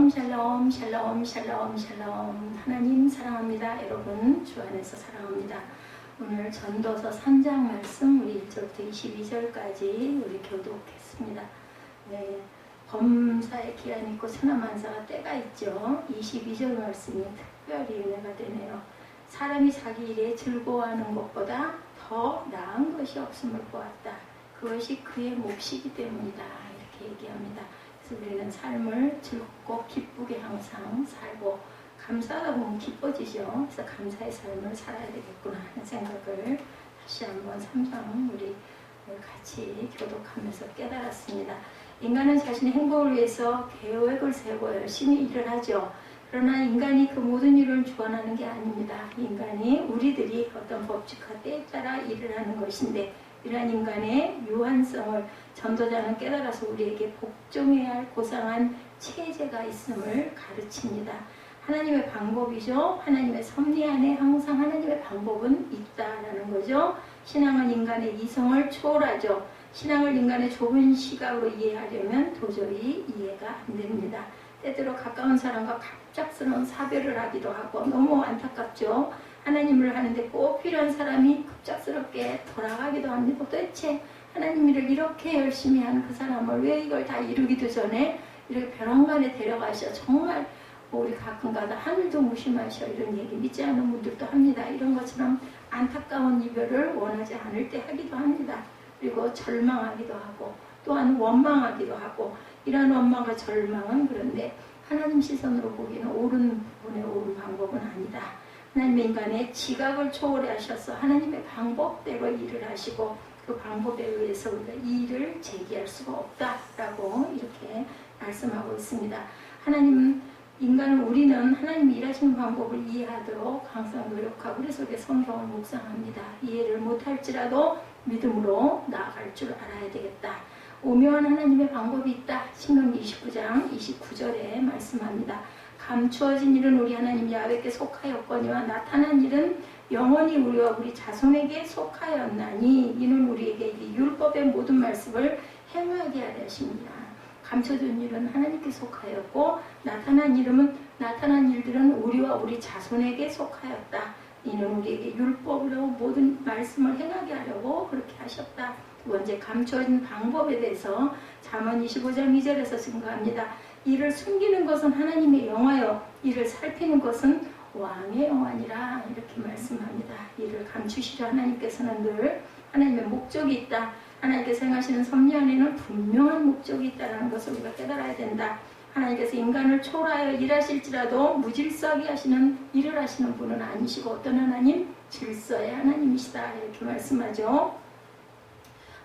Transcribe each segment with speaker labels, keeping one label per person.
Speaker 1: 샬롬 샬롬 샬롬 샬롬 샬롬. 하나님 사랑합니다. 여러분 주 안에서 사랑합니다. 오늘 전도서 3장 말씀 우리 1절부터 22절까지 우리 교독했습니다. 네, 범사의 기한이 있고 천하만사가 때가 있죠. 22절 말씀이 특별히 은혜가 되네요. 사람이 자기 일에 즐거워하는 것보다 더 나은 것이 없음을 보았다. 그것이 그의 몫이기 때문이다. 이렇게 얘기합니다. 그래서 우리는 삶을 즐겁고 기쁘게 항상 살고 감사하다 보면 기뻐지죠. 그래서 감사의 삶을 살아야 되겠구나 하는 생각을 다시 한번 3장 우리 같이 교독하면서 깨달았습니다. 인간은 자신의 행복을 위해서 계획을 세우고 열심히 일을 하죠. 그러나 인간이 그 모든 일을 주관하는 게 아닙니다. 인간이 우리들이 어떤 법칙과 때에 따라 일을 하는 것인데 이러한 인간의 유한성을 전도자는 깨달아서 우리에게 복종해야 할 고상한 체제가 있음을 가르칩니다. 하나님의 방법이죠. 하나님의 섭리 안에 항상 하나님의 방법은 있다라는 거죠. 신앙은 인간의 이성을 초월하죠. 신앙을 인간의 좁은 시각으로 이해하려면 도저히 이해가 안 됩니다. 때때로 가까운 사람과 갑작스러운 사별을 하기도 하고 너무 안타깝죠. 하나님을 하는데 꼭 필요한 사람이 급작스럽게 돌아가기도 합니다. 도대체 하나님 일을 이렇게 열심히 하는 그 사람을 왜 이걸 다 이루기도 전에 이렇게 벼랑간에 데려가셔. 정말 우리 가끔가다 하늘도 무심하셔. 이런 얘기 믿지 않는 분들도 합니다. 이런 것처럼 안타까운 이별을 원하지 않을 때 하기도 합니다. 그리고 절망하기도 하고 또한 원망하기도 하고 이런 원망과 절망은 그런데 하나님 시선으로 보기에는 옳은 부분의 옳은 방법은 아니다. 하나님의 인간의 지각을 초월해 하셔서 하나님의 방법대로 일을 하시고 그 방법에 의해서 우리가 이 일을 제기할 수가 없다라고 이렇게 말씀하고 있습니다. 우리는 하나님이 일하시는 방법을 이해하도록 항상 노력하고 그래서 우리가 성경을 묵상합니다. 이해를 못할지라도 믿음으로 나아갈 줄 알아야 되겠다. 오묘한 하나님의 방법이 있다. 신명기 29장 29절에 말씀합니다. 감추어진 일은 우리 하나님 야훼께 속하였거니와 나타난 일은 영원히 우리와 우리 자손에게 속하였나니 이는 우리에게 이 율법의 모든 말씀을 행하게 하려 하십니다. 감춰진 일은 하나님께 속하였고 나타난 일들은 우리와 우리 자손에게 속하였다. 이는 우리에게 율법으로 모든 말씀을 행하게 하려고 그렇게 하셨다. 두 번째, 감춰진 방법에 대해서 잠언 25장 2절에서 증거합니다. 이를 숨기는 것은 하나님의 영화요 이를 살피는 것은 왕의 영화니라. 이렇게 말씀합니다. 이를 감추시려 하나님께서는 늘 하나님의 목적이 있다. 하나님께서 행하시는 섭리 안에는 분명한 목적이 있다는 것을 우리가 깨달아야 된다. 하나님께서 인간을 초월하여 일하실지라도 무질서하게 일을 하시는 분은 아니시고 어떤 하나님? 질서의 하나님이시다. 이렇게 말씀하죠.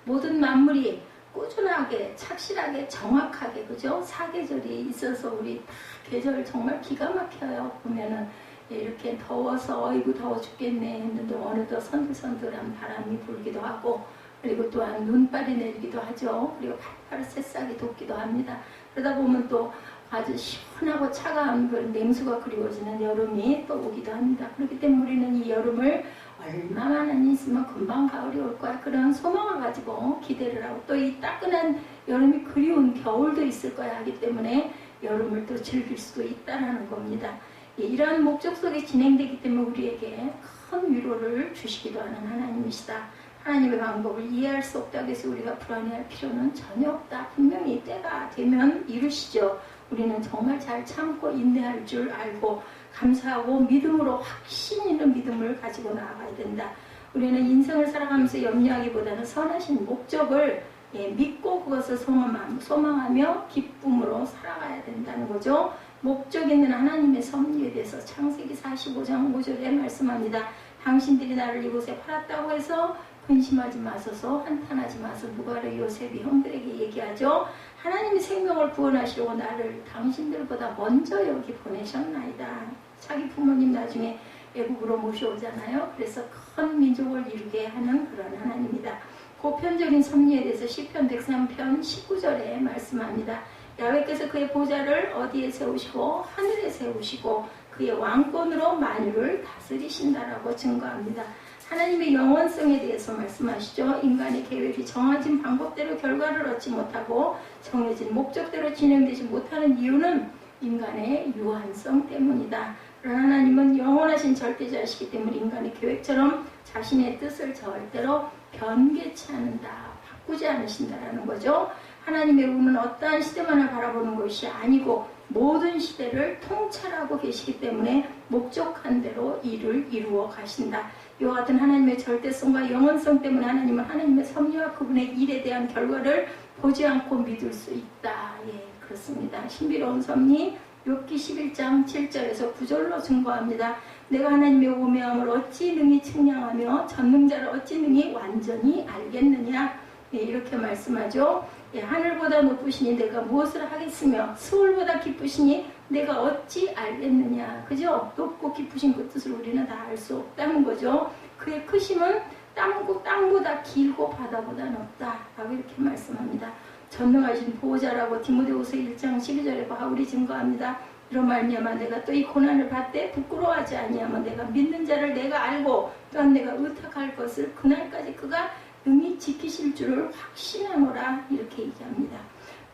Speaker 1: 모든 만물이 꾸준하게, 착실하게, 정확하게, 그죠? 사계절이 있어서 우리 다 계절 정말 기가 막혀요. 보면은 이렇게 더워서 어이구 더워 죽겠네 했는데 어느덧 선들선들한 바람이 불기도 하고 그리고 또한 눈발이 내리기도 하죠. 그리고 팔팔 새싹이 돋기도 합니다. 그러다 보면 또 아주 시원하고 차가운 그 냉수가 그리워지는 여름이 또 오기도 합니다. 그렇기 때문에 우리는 이 여름을 얼마만 있으면 금방 가을이 올 거야. 그런 소망을 가지고 기대를 하고 또 이 따끈한 여름이 그리운 겨울도 있을 거야 하기 때문에 여름을 또 즐길 수도 있다는 겁니다. 이러한 목적 속에 진행되기 때문에 우리에게 큰 위로를 주시기도 하는 하나님이시다. 하나님의 방법을 이해할 수 없다고 해서 우리가 불안해할 필요는 전혀 없다. 분명히 때가 되면 이루시죠. 우리는 정말 잘 참고 인내할 줄 알고 감사하고 믿음으로 확신 있는 믿음을 가지고 나아가야 된다. 우리는 인생을 살아가면서 염려하기보다는 선하신 목적을 믿고 그것을 소망하며 기쁨으로 살아가야 된다는 거죠. 목적 있는 하나님의 섭리에 대해서 창세기 45장 5절에 말씀합니다. 당신들이 나를 이곳에 팔았다고 해서 근심하지 마소서 한탄하지 마소. 누가를 요셉이 형들에게 얘기하죠. 하나님이 생명을 구원하시려고 나를 당신들보다 먼저 여기 보내셨나이다. 자기 부모님 나중에 애국으로 모셔오잖아요. 그래서 큰 민족을 이루게 하는 그런 하나님이다. 보편적인 섭리에 대해서 시편 103편 19절에 말씀합니다. 야훼께서 그의 보좌를 어디에 세우시고 하늘에 세우시고 그의 왕권으로 만유를 다스리신다라고 증거합니다. 하나님의 영원성에 대해서 말씀하시죠. 인간의 계획이 정해진 방법대로 결과를 얻지 못하고 정해진 목적대로 진행되지 못하는 이유는 인간의 유한성 때문이다. 그러나 하나님은 영원하신 절대자이시기 때문에 인간의 계획처럼 자신의 뜻을 절대로 변개치 않는다. 바꾸지 않으신다라는 거죠. 하나님의 운은 어떠한 시대만을 바라보는 것이 아니고 모든 시대를 통찰하고 계시기 때문에 목적한 대로 일을 이루어 가신다. 이와 같은 하나님의 절대성과 영원성 때문에 하나님은 하나님의 섭리와 그분의 일에 대한 결과를 보지 않고 믿을 수 있다. 예, 그렇습니다. 신비로운 섭리 욥기 11장 7절에서 9절로 증거합니다. 내가 하나님의 오묘함을 어찌 능히 측량하며 전능자를 어찌 능히 완전히 알겠느냐. 예, 이렇게 말씀하죠. 예, 하늘보다 높으시니 내가 무엇을 하겠으며 스월보다 깊으시니 내가 어찌 알겠느냐. 그죠? 높고 깊으신 그 뜻을 우리는 다 알 수 없다는 거죠. 그의 크심은 땅보다 길고 바다보다 넓다. 라고 이렇게 말씀합니다. 전능하신 보호자라고 디모데후서 1장 12절에 바울이 증거합니다. 이런 말미암아 내가 또 이 고난을 받되 부끄러워하지 아니하며 내가 믿는 자를 내가 알고 또한 내가 의탁할 것을 그날까지 그가 능히 지키실 줄을 확신하노라. 이렇게 얘기합니다.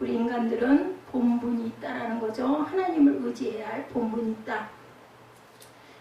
Speaker 1: 우리 인간들은 본분이 있다라는 거죠. 하나님을 의지해야 할 본분이 있다.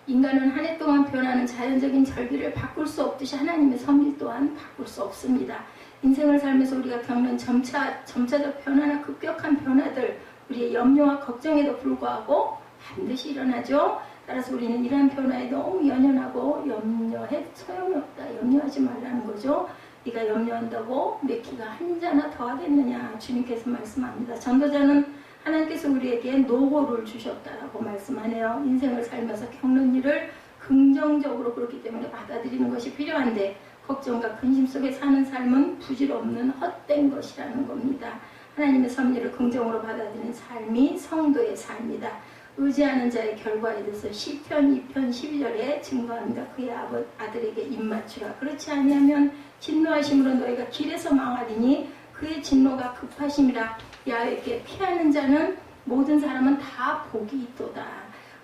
Speaker 1: 인간은 한 해 동안 변하는 자연적인 절기를 바꿀 수 없듯이 하나님의 섭리 또한 바꿀 수 없습니다. 인생을 살면서 우리가 겪는 점차적 변화나 급격한 변화들, 우리의 염려와 걱정에도 불구하고 반드시 일어나죠. 따라서 우리는 이러한 변화에 너무 연연하고 염려해 소용이 없다. 염려하지 말라는 거죠. 네가 염려한다고 몇 키가 한 자나 더 하겠느냐. 주님께서 말씀합니다. 전도자는 하나님께서 우리에게 노고를 주셨다라고 말씀하네요. 인생을 살면서 겪는 일을 긍정적으로 그렇기 때문에 받아들이는 것이 필요한데 걱정과 근심 속에 사는 삶은 부질없는 헛된 것이라는 겁니다. 하나님의 섭리를 긍정으로 받아들이는 삶이 성도의 삶이다. 의지하는 자의 결과에 대해서 시편 2편 12절에 증거합니다. 그의 아들에게 입맞추라. 그렇지 아니하면 진노하심으로 너희가 길에서 망하리니 그의 진노가 급하심이라. 야훼께 피하는 자는 모든 사람은 다 복이 있도다.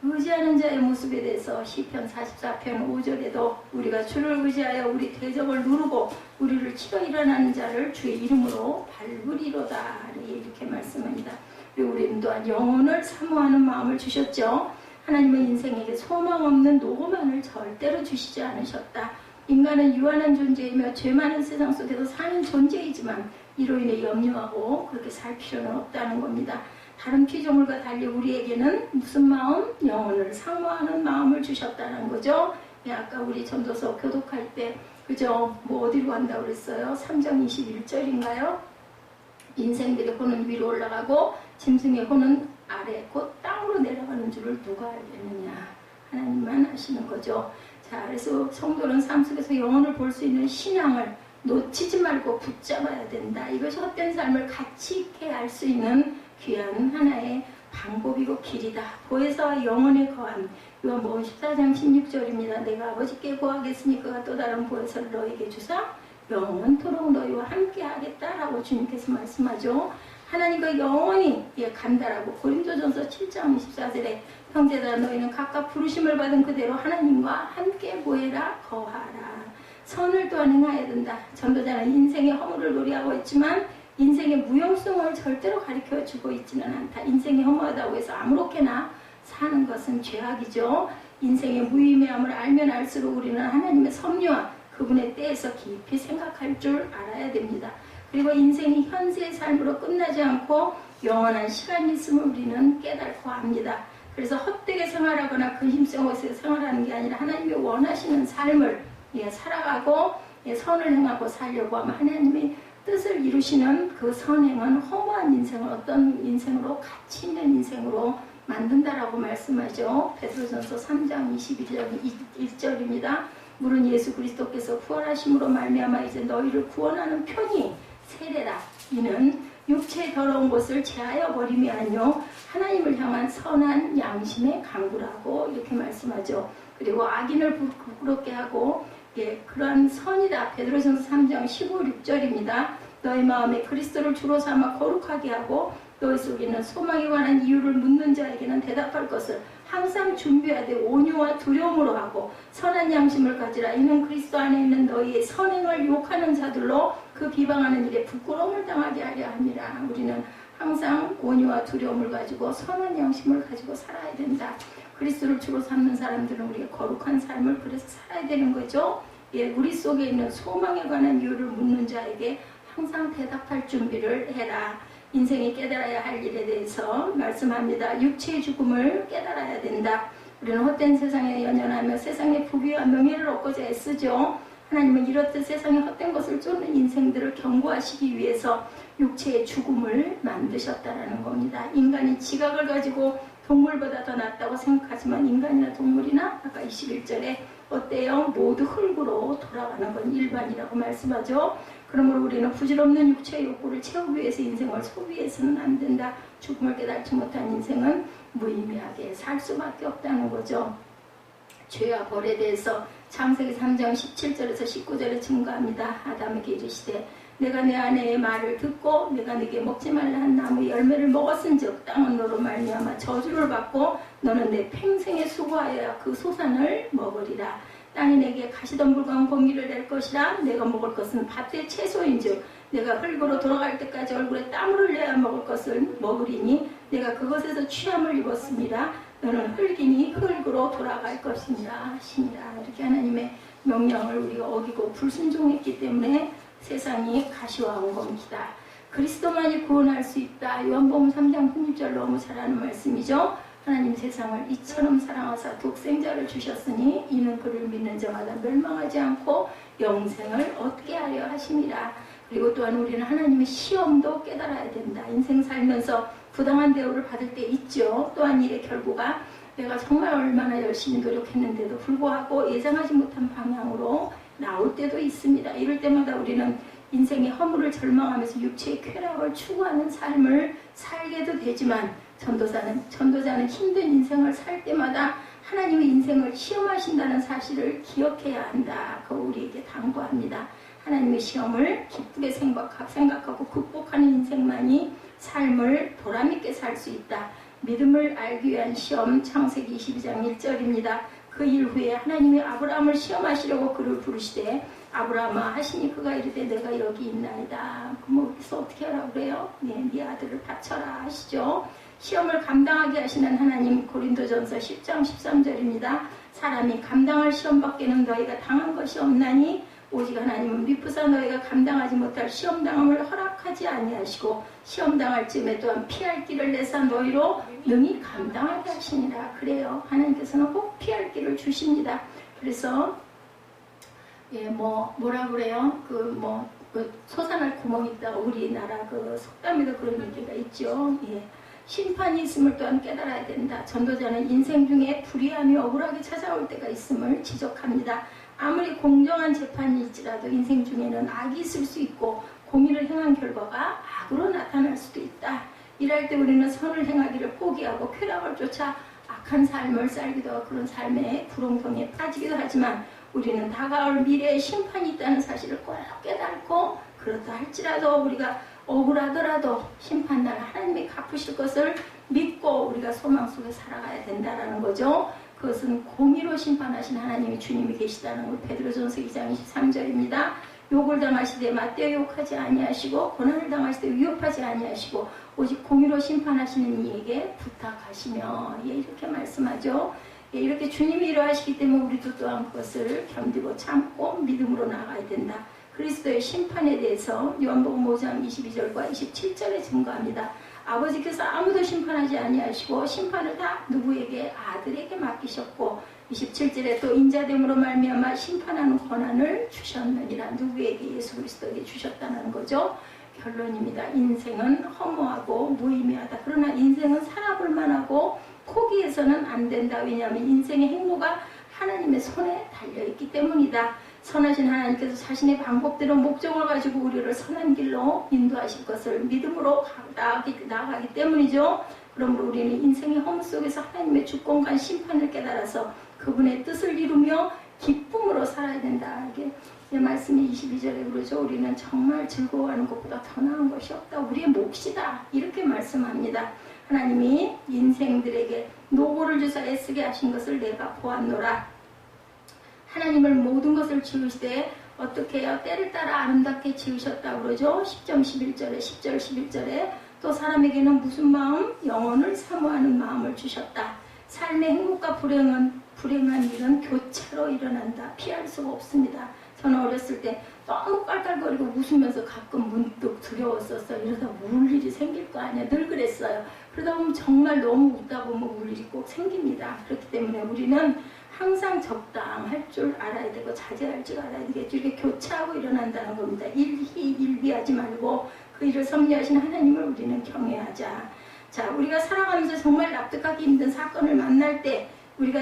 Speaker 1: 의지하는 자의 모습에 대해서 시편 44편 5절에도 우리가 주를 의지하여 우리 대적을 누르고 우리를 치러 일어나는 자를 주의 이름으로 밟으리로다. 이렇게 말씀합니다. 그리고 우리는 또한 영혼을 사모하는 마음을 주셨죠. 하나님은 인생에게 소망 없는 노고만을 절대로 주시지 않으셨다. 인간은 유한한 존재이며 죄 많은 세상 속에서 사는 존재이지만 이로 인해 염려하고 그렇게 살 필요는 없다는 겁니다. 다른 피조물과 달리 우리에게는 무슨 마음? 영혼을 사모하는 마음을 주셨다는 거죠. 아까 우리 전도서 교독할 때 그죠? 뭐 어디로 간다고 그랬어요? 3장 21절인가요? 인생들의 혼은 위로 올라가고 짐승의 혼은 아래 곧 땅으로 내려가는 줄을 누가 알겠느냐. 하나님만 아시는 거죠. 자, 그래서 성도는 삶 속에서 영혼을 볼 수 있는 신앙을 놓치지 말고 붙잡아야 된다. 이것이 헛된 삶을 가치 있게 알 수 있는 귀한 하나의 방법이고 길이다. 보혜사와 영혼의 거함. 요한복음 14장 16절입니다. 내가 아버지께 구하겠으니 그가 또 다른 보혜사를 너에게 주사 영원토록 너희와 함께 하겠다라고 주님께서 말씀하죠. 하나님과 영원히 간다라고 고린도전서 7장 24절에 형제들아 너희는 각각 부르심을 받은 그대로 하나님과 함께 모여라 거하라. 선을 또한 행해야 된다. 전도자는 인생의 허물을 놀이하고 있지만 인생의 무용성을 절대로 가르쳐주고 있지는 않다. 인생이 허무하다고 해서 아무렇게나 사는 것은 죄악이죠. 인생의 무의미함을 알면 알수록 우리는 하나님의 섭리와 그분의 때에서 깊이 생각할 줄 알아야 됩니다. 그리고 인생이 현세의 삶으로 끝나지 않고 영원한 시간이 있음을 우리는 깨닫고 합니다. 그래서 헛되게 생활하거나 근심성 곳에서 생활하는 게 아니라 하나님이 원하시는 삶을 살아가고 선을 행하고 살려고 하면 하나님의 뜻을 이루시는 그 선행은 허무한 인생을 어떤 인생으로 가치 있는 인생으로 만든다라고 말씀하죠. 베드로전서 3장 21절입니다. 물은 예수 그리스도께서 구원하심으로 말미암아 이제 너희를 구원하는 편이 세례라. 이는 육체의 더러운 것을 제하여 버림이 아니요 하나님을 향한 선한 양심의 강구라고 이렇게 말씀하죠. 그리고 악인을 부끄럽게 하고 그러한 선이다. 베드로전서 3장 15, 6절입니다. 너희 마음에 그리스도를 주로 삼아 거룩하게 하고 너희 속에 있는 소망에 관한 이유를 묻는 자에게는 대답할 것을 항상 준비하되 온유와 두려움으로 하고 선한 양심을 가지라. 이는 그리스도 안에 있는 너희의 선행을 욕하는 자들로 그 비방하는 일에 부끄러움을 당하게 하려 함이라. 우리는 항상 온유와 두려움을 가지고 선한 양심을 가지고 살아야 된다. 그리스도를 주로 삼는 사람들은 우리가 거룩한 삶을 그래서 살아야 되는 거죠. 예, 우리 속에 있는 소망에 관한 이유를 묻는 자에게 항상 대답할 준비를 해라. 인생이 깨달아야 할 일에 대해서 말씀합니다. 육체의 죽음을 깨달아야 된다. 우리는 헛된 세상에 연연하며 세상의 부귀와 명예를 얻고자 애쓰죠. 하나님은 이렇듯 세상의 헛된 것을 쫓는 인생들을 경고하시기 위해서 육체의 죽음을 만드셨다라는 겁니다. 인간이 지각을 가지고 동물보다 더 낫다고 생각하지만 인간이나 동물이나 아까 21절에 어때요? 모두 흙으로 돌아가는 건 일반이라고 말씀하죠. 그러므로 우리는 부질없는 육체의 욕구를 채우기 위해서 인생을 소비해서는 안 된다. 죽음을 깨닫지 못한 인생은 무의미하게 살 수밖에 없다는 거죠. 죄와 벌에 대해서 창세기 3장 17절에서 19절에 증거합니다. 아담에게 이르시되 내가 내 아내의 말을 듣고 내가 네게 먹지 말라 한 나무의 열매를 먹었은즉 땅은 너로 말미암아 저주를 받고 너는 내 평생에 수고하여야 그 소산을 먹으리라. 땅이 내게 가시덤불과 공기를 낼 것이라. 내가 먹을 것은 밭의 채소인즉 내가 흙으로 돌아갈 때까지 얼굴에 땀을 흘려야 먹을 것을 먹으리니 내가 그것에서 취함을 입었습니다. 너는 흙이니 흙으로 돌아갈 것이니라 하시니라. 이렇게 하나님의 명령을 우리가 어기고 불순종했기 때문에 세상이 가시화한 겁니다. 그리스도만이 구원할 수 있다. 요한복음 3장 16절 너무 잘 아는 말씀이죠. 하나님 세상을 이처럼 사랑하사 독생자를 주셨으니 이는 그를 믿는 자마다 멸망하지 않고 영생을 얻게 하려 하심이라. 그리고 또한 우리는 하나님의 시험도 깨달아야 된다. 인생 살면서 부당한 대우를 받을 때 있죠. 또한 일의 결과가 내가 정말 얼마나 열심히 노력했는데도 불구하고 예상하지 못한 방향으로 나올 때도 있습니다. 이럴 때마다 우리는 인생의 허물을 절망하면서 육체의 쾌락을 추구하는 삶을 살게도 되지만 전도자는 힘든 인생을 살 때마다 하나님의 인생을 시험하신다는 사실을 기억해야 한다. 그거 우리에게 당부합니다. 하나님의 시험을 기쁘게 생각하고 극복하는 인생만이 삶을 보람있게 살 수 있다. 믿음을 알기 위한 시험 창세기 22장 1절입니다. 그 일 후에 하나님이 아브라함을 시험하시려고 그를 부르시되 아브라함아 하시니 그가 이르되 내가 여기 있나이다. 그럼 여기서 어떻게 하라고 그래요? 네 아들을 바쳐라 하시죠. 시험을 감당하게 하시는 하나님 고린도전서 10장 13절입니다. 사람이 감당할 시험밖에는 너희가 당한 것이 없나니 오직 하나님은 미쁘사 너희가 감당하지 못할 시험당함을 허락하지 아니하시고 시험당할 즈음에 또한 피할 길을 내사 너희로 능히 감당하게 하시니라. 그래요. 하나님께서는 꼭 피할 길을 주십니다. 그래서 뭐라 그래요? 솟아날 구멍이 있다. 우리나라 속담에도 그런 얘기가 있죠. 심판이 있음을 또한 깨달아야 된다. 전도자는 인생 중에 불의함이 억울하게 찾아올 때가 있음을 지적합니다. 아무리 공정한 재판이 있지라도 인생 중에는 악이 있을 수 있고 공의를 행한 결과가 악으로 나타날 수도 있다. 이럴 때 우리는 선을 행하기를 포기하고 쾌락을 쫓아 악한 삶을 살기도 하고 그런 삶의 구렁텅이에 빠지기도 하지만 우리는 다가올 미래에 심판이 있다는 사실을 꼭 깨닫고 그렇다 할지라도 우리가 억울하더라도 심판날 하나님이 갚으실 것을 믿고 우리가 소망 속에 살아가야 된다는 거죠. 그것은 공의로 심판하신 하나님이 주님이 계시다는 걸 베드로전서 2장 23절입니다. 욕을 당하시되 맞대어 욕하지 아니하시고 고난을 당하시되 위협하지 아니하시고 오직 공의로 심판하시는 이에게 부탁하시며 이렇게 말씀하죠. 이렇게 주님이 이러하시기 때문에 우리도 또한 그것을 견디고 참고 믿음으로 나아가야 된다. 그리스도의 심판에 대해서 요한복음 5장 22절과 27절에 증거합니다. 아버지께서 아무도 심판하지 아니하시고 심판을 다 누구에게? 아들에게 맡기셨고 27절에 또 인자됨으로 말미암아 심판하는 권한을 주셨느니라. 누구에게? 예수 그리스도에게 주셨다는 거죠. 결론입니다. 인생은 허무하고 무의미하다. 그러나 인생은 살아볼 만하고 포기해서는 안 된다. 왜냐하면 인생의 행보가 하나님의 손에 달려있기 때문이다. 선하신 하나님께서 자신의 방법대로 목적을 가지고 우리를 선한 길로 인도하실 것을 믿음으로 나아가기 때문이죠. 그러므로 우리는 인생의 허무 속에서 하나님의 주권과 심판을 깨달아서 그분의 뜻을 이루며 기쁨으로 살아야 된다. 이게 말씀이 22절에 그러죠. 우리는 정말 즐거워하는 것보다 더 나은 것이 없다. 우리의 몫이다. 이렇게 말씀합니다. 하나님이 인생들에게 노고를 주사 애쓰게 하신 것을 내가 보았노라. 하나님을 모든 것을 지으시되 어떻게 해요? 때를 따라 아름답게 지으셨다고 그러죠. 10절 11절에 또 사람에게는 무슨 마음? 영혼을 사모하는 마음을 주셨다. 삶의 행복과 불행한 일은 교차로 일어난다. 피할 수가 없습니다. 저는 어렸을 때 너무 깔깔거리고 웃으면서 가끔 문득 두려웠었어요. 이러다 울 일이 생길 거 아니야. 늘 그랬어요. 그러다 보면 정말 너무 웃다 보면 울 일이 꼭 생깁니다. 그렇기 때문에 우리는 항상 적당할 줄 알아야 되고 자제할 줄 알아야 되겠죠. 이렇게 교차하고 일어난다는 겁니다. 일희일비하지 말고 그 일을 섭리하신 하나님을 우리는 경외하자. 자, 우리가 살아가면서 정말 납득하기 힘든 사건을 만날 때 우리가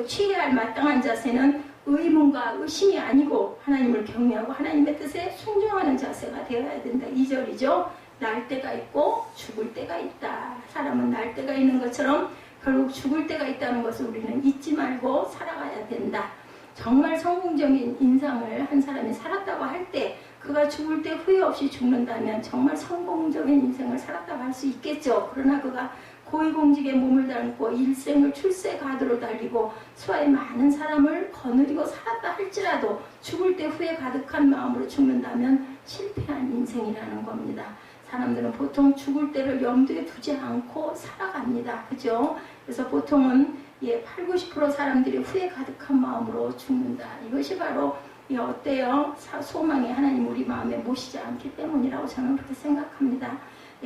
Speaker 1: 취해야 할 마땅한 자세는 의문과 의심이 아니고 하나님을 경외하고 하나님의 뜻에 순종하는 자세가 되어야 된다. 2절이죠. 날 때가 있고 죽을 때가 있다. 사람은 날 때가 있는 것처럼 결국 죽을 때가 있다는 것을 우리는 잊지 말고 살아가야 된다. 정말 성공적인 인생을 한 사람이 살았다고 할 때 그가 죽을 때 후회 없이 죽는다면 정말 성공적인 인생을 살았다고 할 수 있겠죠. 그러나 그가 고위공직에 몸을 담고 일생을 출세가도로 달리고 수하의 많은 사람을 거느리고 살았다 할지라도 죽을 때 후회 가득한 마음으로 죽는다면 실패한 인생이라는 겁니다. 사람들은 보통 죽을 때를 염두에 두지 않고 살아갑니다. 그죠? 그래서 보통은 80~90% 사람들이 후회 가득한 마음으로 죽는다. 이것이 바로 어때요? 소망이 하나님 우리 마음에 모시지 않기 때문이라고 저는 그렇게 생각합니다.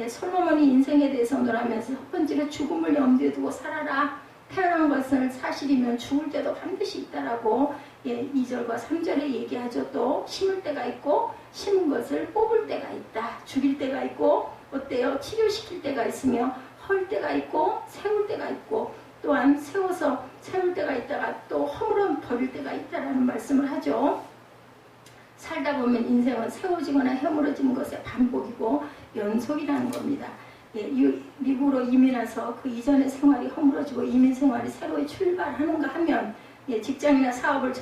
Speaker 1: 솔로몬이 인생에 대해서 논하면서 첫 번째로 죽음을 염두에 두고 살아라. 태어난 것은 사실이면 죽을 때도 반드시 있다라고 2절과 3절에 얘기하죠. 또 심을 때가 있고 심은 것을 뽑을 때가 있다. 죽일 때가 있고 어때요? 치료시킬 때가 있으며 헐 때가 있고 세울 때가 있고 또한 세워서 세울 때가 있다가 또 허물어 버릴 때가 있다라는 말씀을 하죠. 살다 보면 인생은 세워지거나 허물어지는 것의 반복이고 연속이라는 겁니다. 미국으로 이민해서 그 이전의 생활이 허물어지고 이민 생활이 새로 출발하는가 하면 직장이나 사업을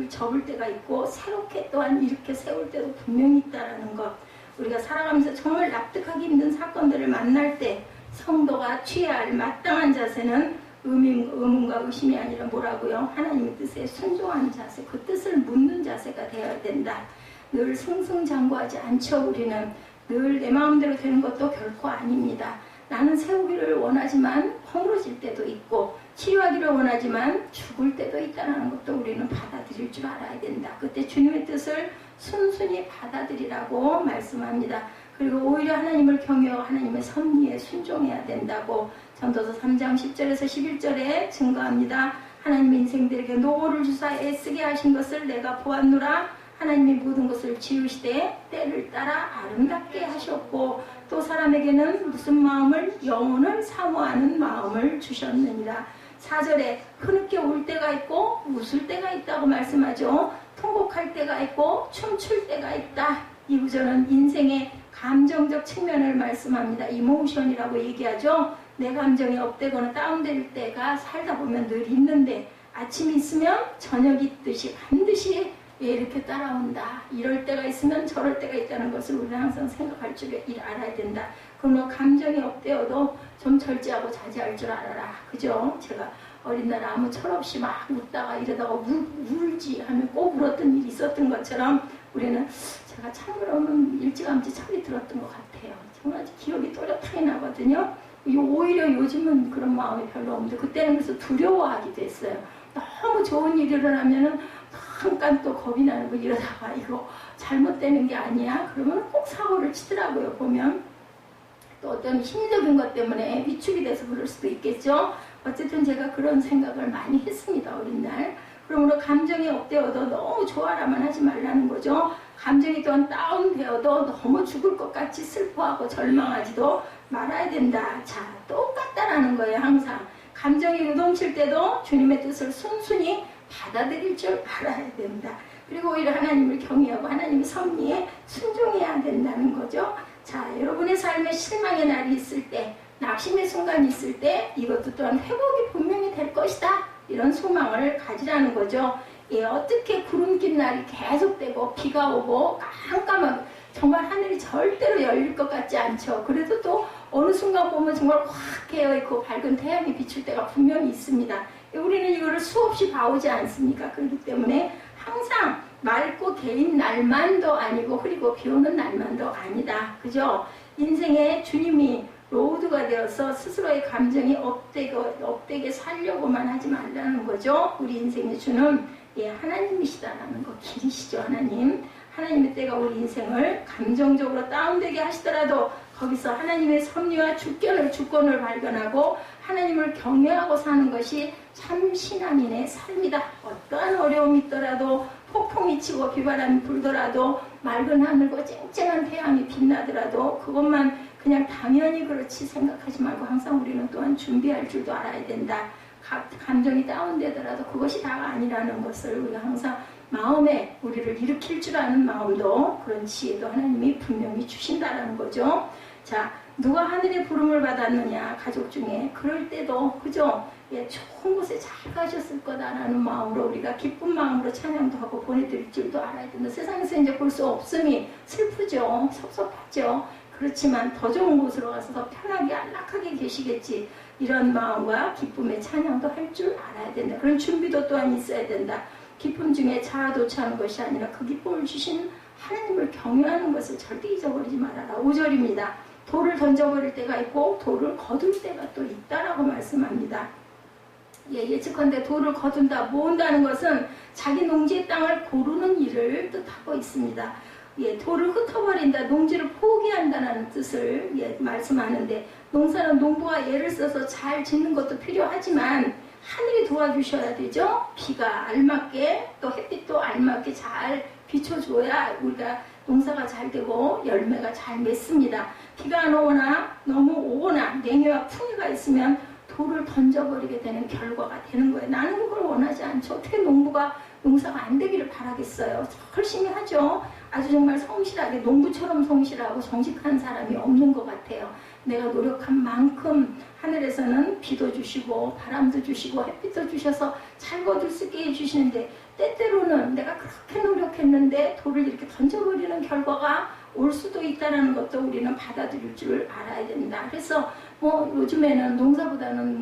Speaker 1: 접을 때가 있고 새롭게 또한 이렇게 세울 때도 분명히 있다는 것. 우리가 살아가면서 정말 납득하기 힘든 사건들을 만날 때 성도가 취해야 할 마땅한 자세는 의문과 의심이 아니라 뭐라고요? 하나님의 뜻에 순종하는 자세, 그 뜻을 묻는 자세가 되어야 된다. 늘 승승장구하지 않죠. 우리는 늘 내 마음대로 되는 것도 결코 아닙니다. 나는 세우기를 원하지만 허물어질 때도 있고 치유하기를 원하지만 죽을 때도 있다는 것도 우리는 받아들일 줄 알아야 된다. 그때 주님의 뜻을 순순히 받아들이라고 말씀합니다. 그리고 오히려 하나님을 경외하고 하나님의 섭리에 순종해야 된다고 전도서 3장 10절에서 11절에 증거합니다. 하나님의 인생들에게 노고를 주사 애쓰게 하신 것을 내가 보았노라. 하나님이 모든 것을 지으시되 때를 따라 아름답게 하셨고 또 사람에게는 무슨 마음을? 영혼을 사모하는 마음을 주셨느니라. 4절에 흐느껴 울 때가 있고 웃을 때가 있다고 말씀하죠. 통곡할 때가 있고 춤출 때가 있다. 이 구절은 인생의 감정적 측면을 말씀합니다. 이모션이라고 얘기하죠. 내 감정이 업되거나 다운될 때가 살다 보면 늘 있는데 아침이 있으면 저녁이 있듯이 반드시 이렇게 따라온다. 이럴 때가 있으면 저럴 때가 있다는 것을 우리는 항상 생각할 줄 알아야 된다. 그러면 감정이 업되어도 좀 절제하고 자제할 줄 알아라. 그죠? 제가 어린 날 아무 철없이 막 웃다가 이러다가 울지 하면 꼭 울었던 일이 있었던 것처럼 우리는 제가 참으로는 일찌감치 철이 들었던 것 같아요. 정말 기억이 또렷하게 나거든요. 오히려 요즘은 그런 마음이 별로 없는데 그때는 그래서 두려워하기도 했어요. 너무 좋은 일이 일어나면은 잠깐 또 겁이 나는 거 이러다가 이거 잘못되는 게 아니야? 그러면 꼭 사고를 치더라고요. 보면 또 어떤 심리적인 것 때문에 위축이 돼서 그럴 수도 있겠죠. 어쨌든 제가 그런 생각을 많이 했습니다. 어린 날. 그러므로 감정이 업되어도 너무 좋아라만 하지 말라는 거죠. 감정이 또한 다운되어도 너무 죽을 것 같이 슬퍼하고 절망하지도 말아야 된다. 자, 똑같다라는 거예요. 항상 감정이 요동칠 때도 주님의 뜻을 순순히 받아들일 줄 알아야 된다. 그리고 오히려 하나님을 경외하고 하나님의 섭리에 순종해야 된다는 거죠. 자, 여러분의 삶에 실망의 날이 있을 때, 낙심의 순간이 있을 때 이것도 또한 회복이 분명히 될 것이다. 이런 소망을 가지라는 거죠. 어떻게 구름 낀 날이 계속되고 비가 오고 깜깜하고 정말 하늘이 절대로 열릴 것 같지 않죠. 그래도 또 어느 순간 보면 정말 확 깨어있고 밝은 태양이 비출 때가 분명히 있습니다. 우리는 이거를 수없이 봐오지 않습니까? 그렇기 때문에 항상 맑고 개인 날만도 아니고 흐리고 비 오는 날만도 아니다. 그죠? 인생에 주님이 로드가 되어서 스스로의 감정이 업되게 살려고만 하지 말라는 거죠. 우리 인생의 주는 하나님이시다라는 거, 길이시죠. 하나님의 때가 우리 인생을 감정적으로 다운되게 하시더라도 거기서 하나님의 섭리와 주권을 발견하고 하나님을 경외하고 사는 것이 참 신앙인의 삶이다. 어떠한 어려움이 있더라도 폭풍이 치고 비바람이 불더라도 맑은 하늘과 쨍쨍한 태양이 빛나더라도 그것만 그냥 당연히 그렇지 생각하지 말고 항상 우리는 또한 준비할 줄도 알아야 된다. 감정이 다운되더라도 그것이 다가 아니라는 것을 우리가 항상 마음에 우리를 일으킬 줄 아는 마음도 그런 지혜도 하나님이 분명히 주신다라는 거죠. 자, 누가 하늘의 부름을 받았느냐 가족 중에 그럴 때도 그죠? 좋은 곳에 잘 가셨을 거다라는 마음으로 우리가 기쁜 마음으로 찬양도 하고 보내드릴 줄도 알아야 된다. 세상에서 이제 볼 수 없음이 슬프죠. 섭섭하죠. 그렇지만 더 좋은 곳으로 가서 더 편하게 안락하게 계시겠지. 이런 마음과 기쁨의 찬양도 할 줄 알아야 된다. 그런 준비도 또한 있어야 된다. 기쁨 중에 자아도취하는 것이 아니라 그 기쁨을 주신 하나님을 경외하는 것을 절대 잊어버리지 말아라. 5절입니다. 돌을 던져버릴 때가 있고 돌을 거둘 때가 또 있다라고 말씀합니다. 예측컨대 돌을 거둔다, 모은다는 것은 자기 농지의 땅을 고르는 일을 뜻하고 있습니다. 돌을 흩어버린다, 농지를 포기한다는 뜻을 말씀하는데 농사는 농부가 애를 써서 잘 짓는 것도 필요하지만 하늘이 도와주셔야 되죠. 비가 알맞게 또 햇빛도 알맞게 잘 비춰줘야 우리가 농사가 잘 되고 열매가 잘 맺습니다. 비가 안 오거나 너무 오거나 냉해와 풍해가 있으면 돌을 던져버리게 되는 결과가 되는 거예요. 나는 그걸 원하지 않죠. 어떻게 농부가 농사가 안 되기를 바라겠어요. 열심히 하죠. 아주 정말 성실하게 농부처럼 성실하고 정직한 사람이 없는 것 같아요. 내가 노력한 만큼 하늘에서는 비도 주시고 바람도 주시고 햇빛도 주셔서 잘 거둘 수 있게 해주시는데 때때로는 내가 그렇게 노력했는데 돌을 이렇게 던져버리는 결과가 올 수도 있다는 것도 우리는 받아들일 줄 알아야 된다. 그래서 요즘에는 농사보다는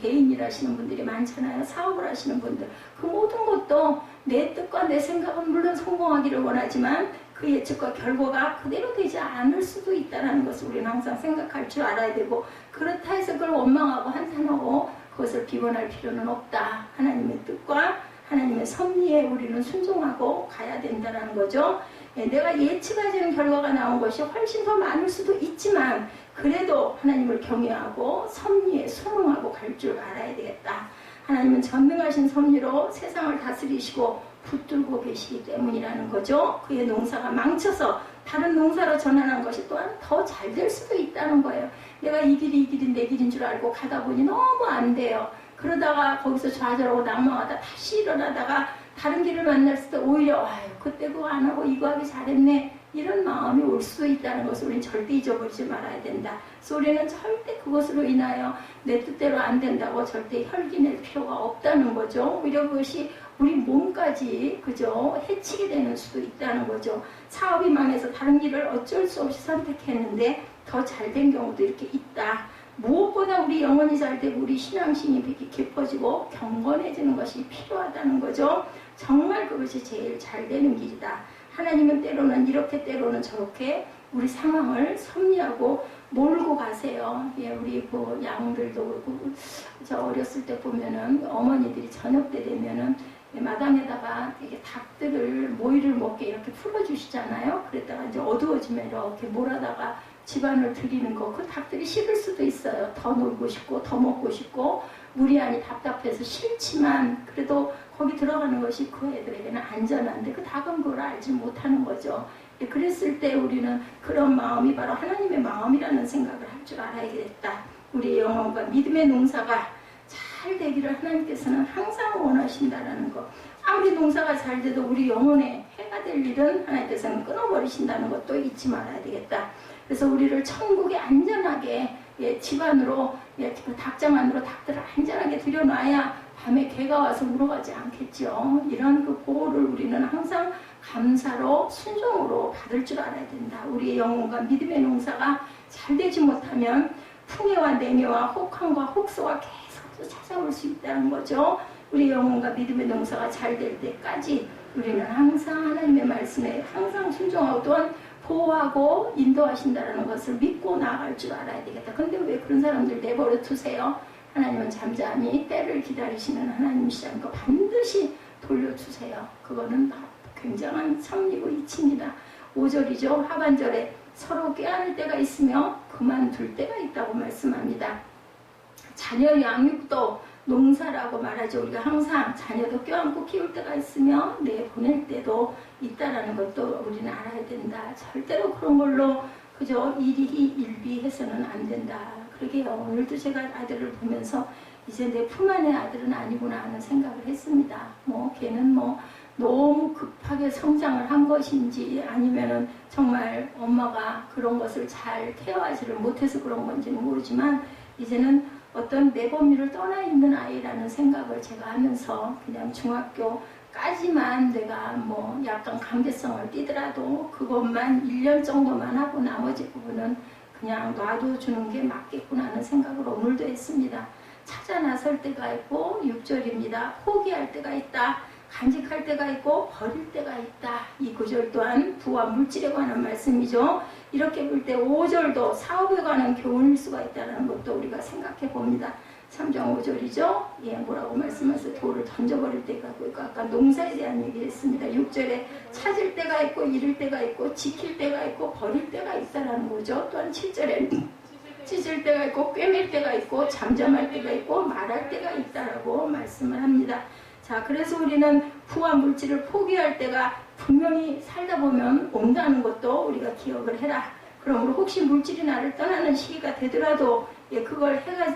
Speaker 1: 개인 일하시는 분들이 많잖아요. 사업을 하시는 분들. 그 모든 것도 내 뜻과 내 생각은 물론 성공하기를 원하지만 그 예측과 결과가 그대로 되지 않을 수도 있다는 것을 우리는 항상 생각할 줄 알아야 되고 그렇다 해서 그걸 원망하고 한탄하고 그것을 비관할 필요는 없다. 하나님의 뜻과 하나님의 섭리에 우리는 순종하고 가야 된다는 거죠. 내가 예측하지 않은 결과가 나온 것이 훨씬 더 많을 수도 있지만 그래도 하나님을 경외하고 섭리에 순응하고 갈 줄 알아야 되겠다. 하나님은 전능하신 섭리로 세상을 다스리시고 붙들고 계시기 때문이라는 거죠. 그의 농사가 망쳐서 다른 농사로 전환한 것이 또한 더 잘 될 수도 있다는 거예요. 내가 이 길이 내 길인 줄 알고 가다 보니 너무 안 돼요. 그러다가 거기서 좌절하고 낙망하다 다시 일어나다가 다른 길을 만났을 때 오히려 그때 그거 안 하고 이거 하기 잘했네 이런 마음이 올 수도 있다는 것을 우리는 절대 잊어버리지 말아야 된다. 그래서 우리는 절대 그것으로 인하여 내 뜻대로 안 된다고 절대 혈기낼 필요가 없다는 거죠. 오히려 그것이 우리 몸까지 그죠 해치게 되는 수도 있다는 거죠. 사업이 망해서 다른 길을 어쩔 수 없이 선택했는데 더 잘된 경우도 이렇게 있다. 무엇보다 우리 영혼이 잘 되고 우리 신앙심이 깊어지고 경건해지는 것이 필요하다는 거죠. 정말 그것이 제일 잘 되는 길이다. 하나님은 때로는 이렇게 때로는 저렇게 우리 상황을 섭리하고 몰고 가세요. 우리 양들도 그렇고 저 어렸을 때 보면은 어머니들이 저녁 때 되면은 마당에다가 이게 닭들을 모이를 먹게 이렇게 풀어주시잖아요. 그랬다가 이제 어두워지면 이렇게 몰아다가 집안을 들이는 거, 그 닭들이 싫을 수도 있어요. 더 놀고 싶고 더 먹고 싶고 무리하니 답답해서 싫지만 그래도 거기 들어가는 것이 그 애들에게는 안전한데 그 닭은 그걸 알지 못하는 거죠. 그랬을 때 우리는 그런 마음이 바로 하나님의 마음이라는 생각을 할 줄 알아야겠다. 우리의 영혼과 믿음의 농사가 잘 되기를 하나님께서는 항상 원하신다는 거. 아무리 농사가 잘 돼도 우리 영혼에 해가 될 일은 하나님께서는 끊어버리신다는 것도 잊지 말아야 되겠다. 그래서 우리를 천국에 안전하게 집안으로 닭장 안으로 닭들을 안전하게 들여놔야 밤에 개가 와서 물어가지 않겠죠. 이런 그 보호를 우리는 항상 감사로 순종으로 받을 줄 알아야 된다. 우리의 영혼과 믿음의 농사가 잘 되지 못하면 풍해와 냉해와 혹한과 혹소가 계속 찾아올 수 있다는 거죠. 우리 영혼과 믿음의 농사가 잘 될 때까지 우리는 항상 하나님의 말씀에 항상 순종하고 또한 보호하고 인도하신다는 것을 믿고 나아갈 줄 알아야 되겠다. 근데 왜 그런 사람들 내버려 두세요? 하나님은 잠잠히 때를 기다리시는 하나님이시라는 거 반드시 돌려주세요. 그거는 굉장한 섭리고 이치입니다. 5절이죠. 하반절에 서로 꾀하는 때가 있으며 그만둘 때가 있다고 말씀합니다. 자녀 양육도 농사라고 말하죠. 우리가 항상 자녀도 껴안고 키울 때가 있으며 내보낼 때도 있다라는 것도 우리는 알아야 된다. 절대로 그런 걸로 그저 일비해서는 안 된다. 그러게요. 오늘도 제가 아들을 보면서 이제 내 품 안의 아들은 아니구나 하는 생각을 했습니다. 걔는 너무 급하게 성장을 한 것인지 아니면은 정말 엄마가 그런 것을 잘 케어하지를 못해서 그런 건지는 모르지만 이제는 어떤 내 범위를 떠나 있는 아이라는 생각을 제가 하면서 그냥 중학교까지만 내가 약간 강제성을 띠더라도 그것만 1년 정도만 하고 나머지 부분은 그냥 놔둬주는 게 맞겠구나 하는 생각을 오늘도 했습니다. 찾아 나설 때가 있고 6절입니다. 포기할 때가 있다. 간직할 때가 있고 버릴 때가 있다. 이 구절 또한 부와 물질에 관한 말씀이죠. 이렇게 볼 때 5절도 사업에 관한 교훈일 수가 있다는 것도 우리가 생각해 봅니다. 3장 5절이죠. 뭐라고 말씀하세요? 돌을 던져버릴 때가 있고 아까 농사에 대한 얘기를 했습니다. 6절에 찾을 때가 있고 잃을 때가 있고 지킬 때가 있고 버릴 때가 있다는 거죠. 또한 7절에 찢을 때가 있고 꿰맬 때가 있고 잠잠할 때가 있고 말할 때가 있다라고 말씀을 합니다. 자, 그래서 우리는 부와 물질을 포기할 때가 분명히 살다 보면 온다는 것도 우리가 기억을 해라. 그러므로 혹시 물질이 나를 떠나는 시기가 되더라도 그걸 해가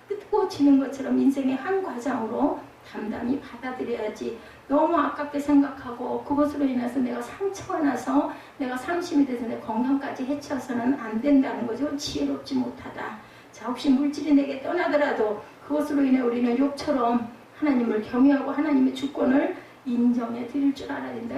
Speaker 1: 뜯고 지는 것처럼 인생의 한 과정으로 담담히 받아들여야지 너무 아깝게 생각하고 그것으로 인해서 내가 상처가 나서 내가 상심이 돼서 내 건강까지 해쳐서는 안 된다는 거죠. 지혜롭지 못하다. 자, 혹시 물질이 내게 떠나더라도 그것으로 인해 우리는 욥처럼 하나님을 경외하고 하나님의 주권을 인정해 드릴 줄 알아야 된다.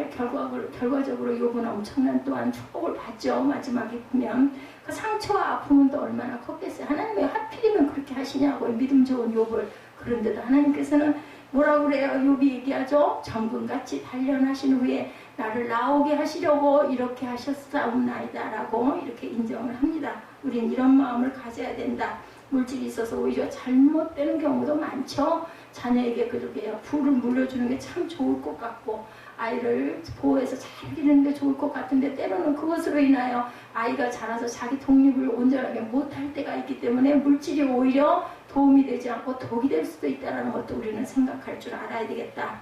Speaker 1: 결과적으로 욥은 엄청난 또한 축복을 받죠. 마지막에 보면 그 상처와 아픔은 또 얼마나 컸겠어요. 하나님 왜 하필이면 그렇게 하시냐고 믿음 좋은 욥을. 그런데도 하나님께서는 뭐라고 그래요? 욥이 얘기하죠. 정금같이 단련하신 후에 나를 나오게 하시려고 이렇게 하셨사옵나이다 라고 이렇게 인정을 합니다. 우린 이런 마음을 가져야 된다. 물질이 있어서 오히려 잘못되는 경우도 많죠. 자녀에게 그렇게 부를 물려주는 게 참 좋을 것 같고 아이를 보호해서 잘 기르는 게 좋을 것 같은데 때로는 그것으로 인하여 아이가 자라서 자기 독립을 온전하게 못할 때가 있기 때문에 물질이 오히려 도움이 되지 않고 독이 될 수도 있다는 것도 우리는 생각할 줄 알아야 되겠다.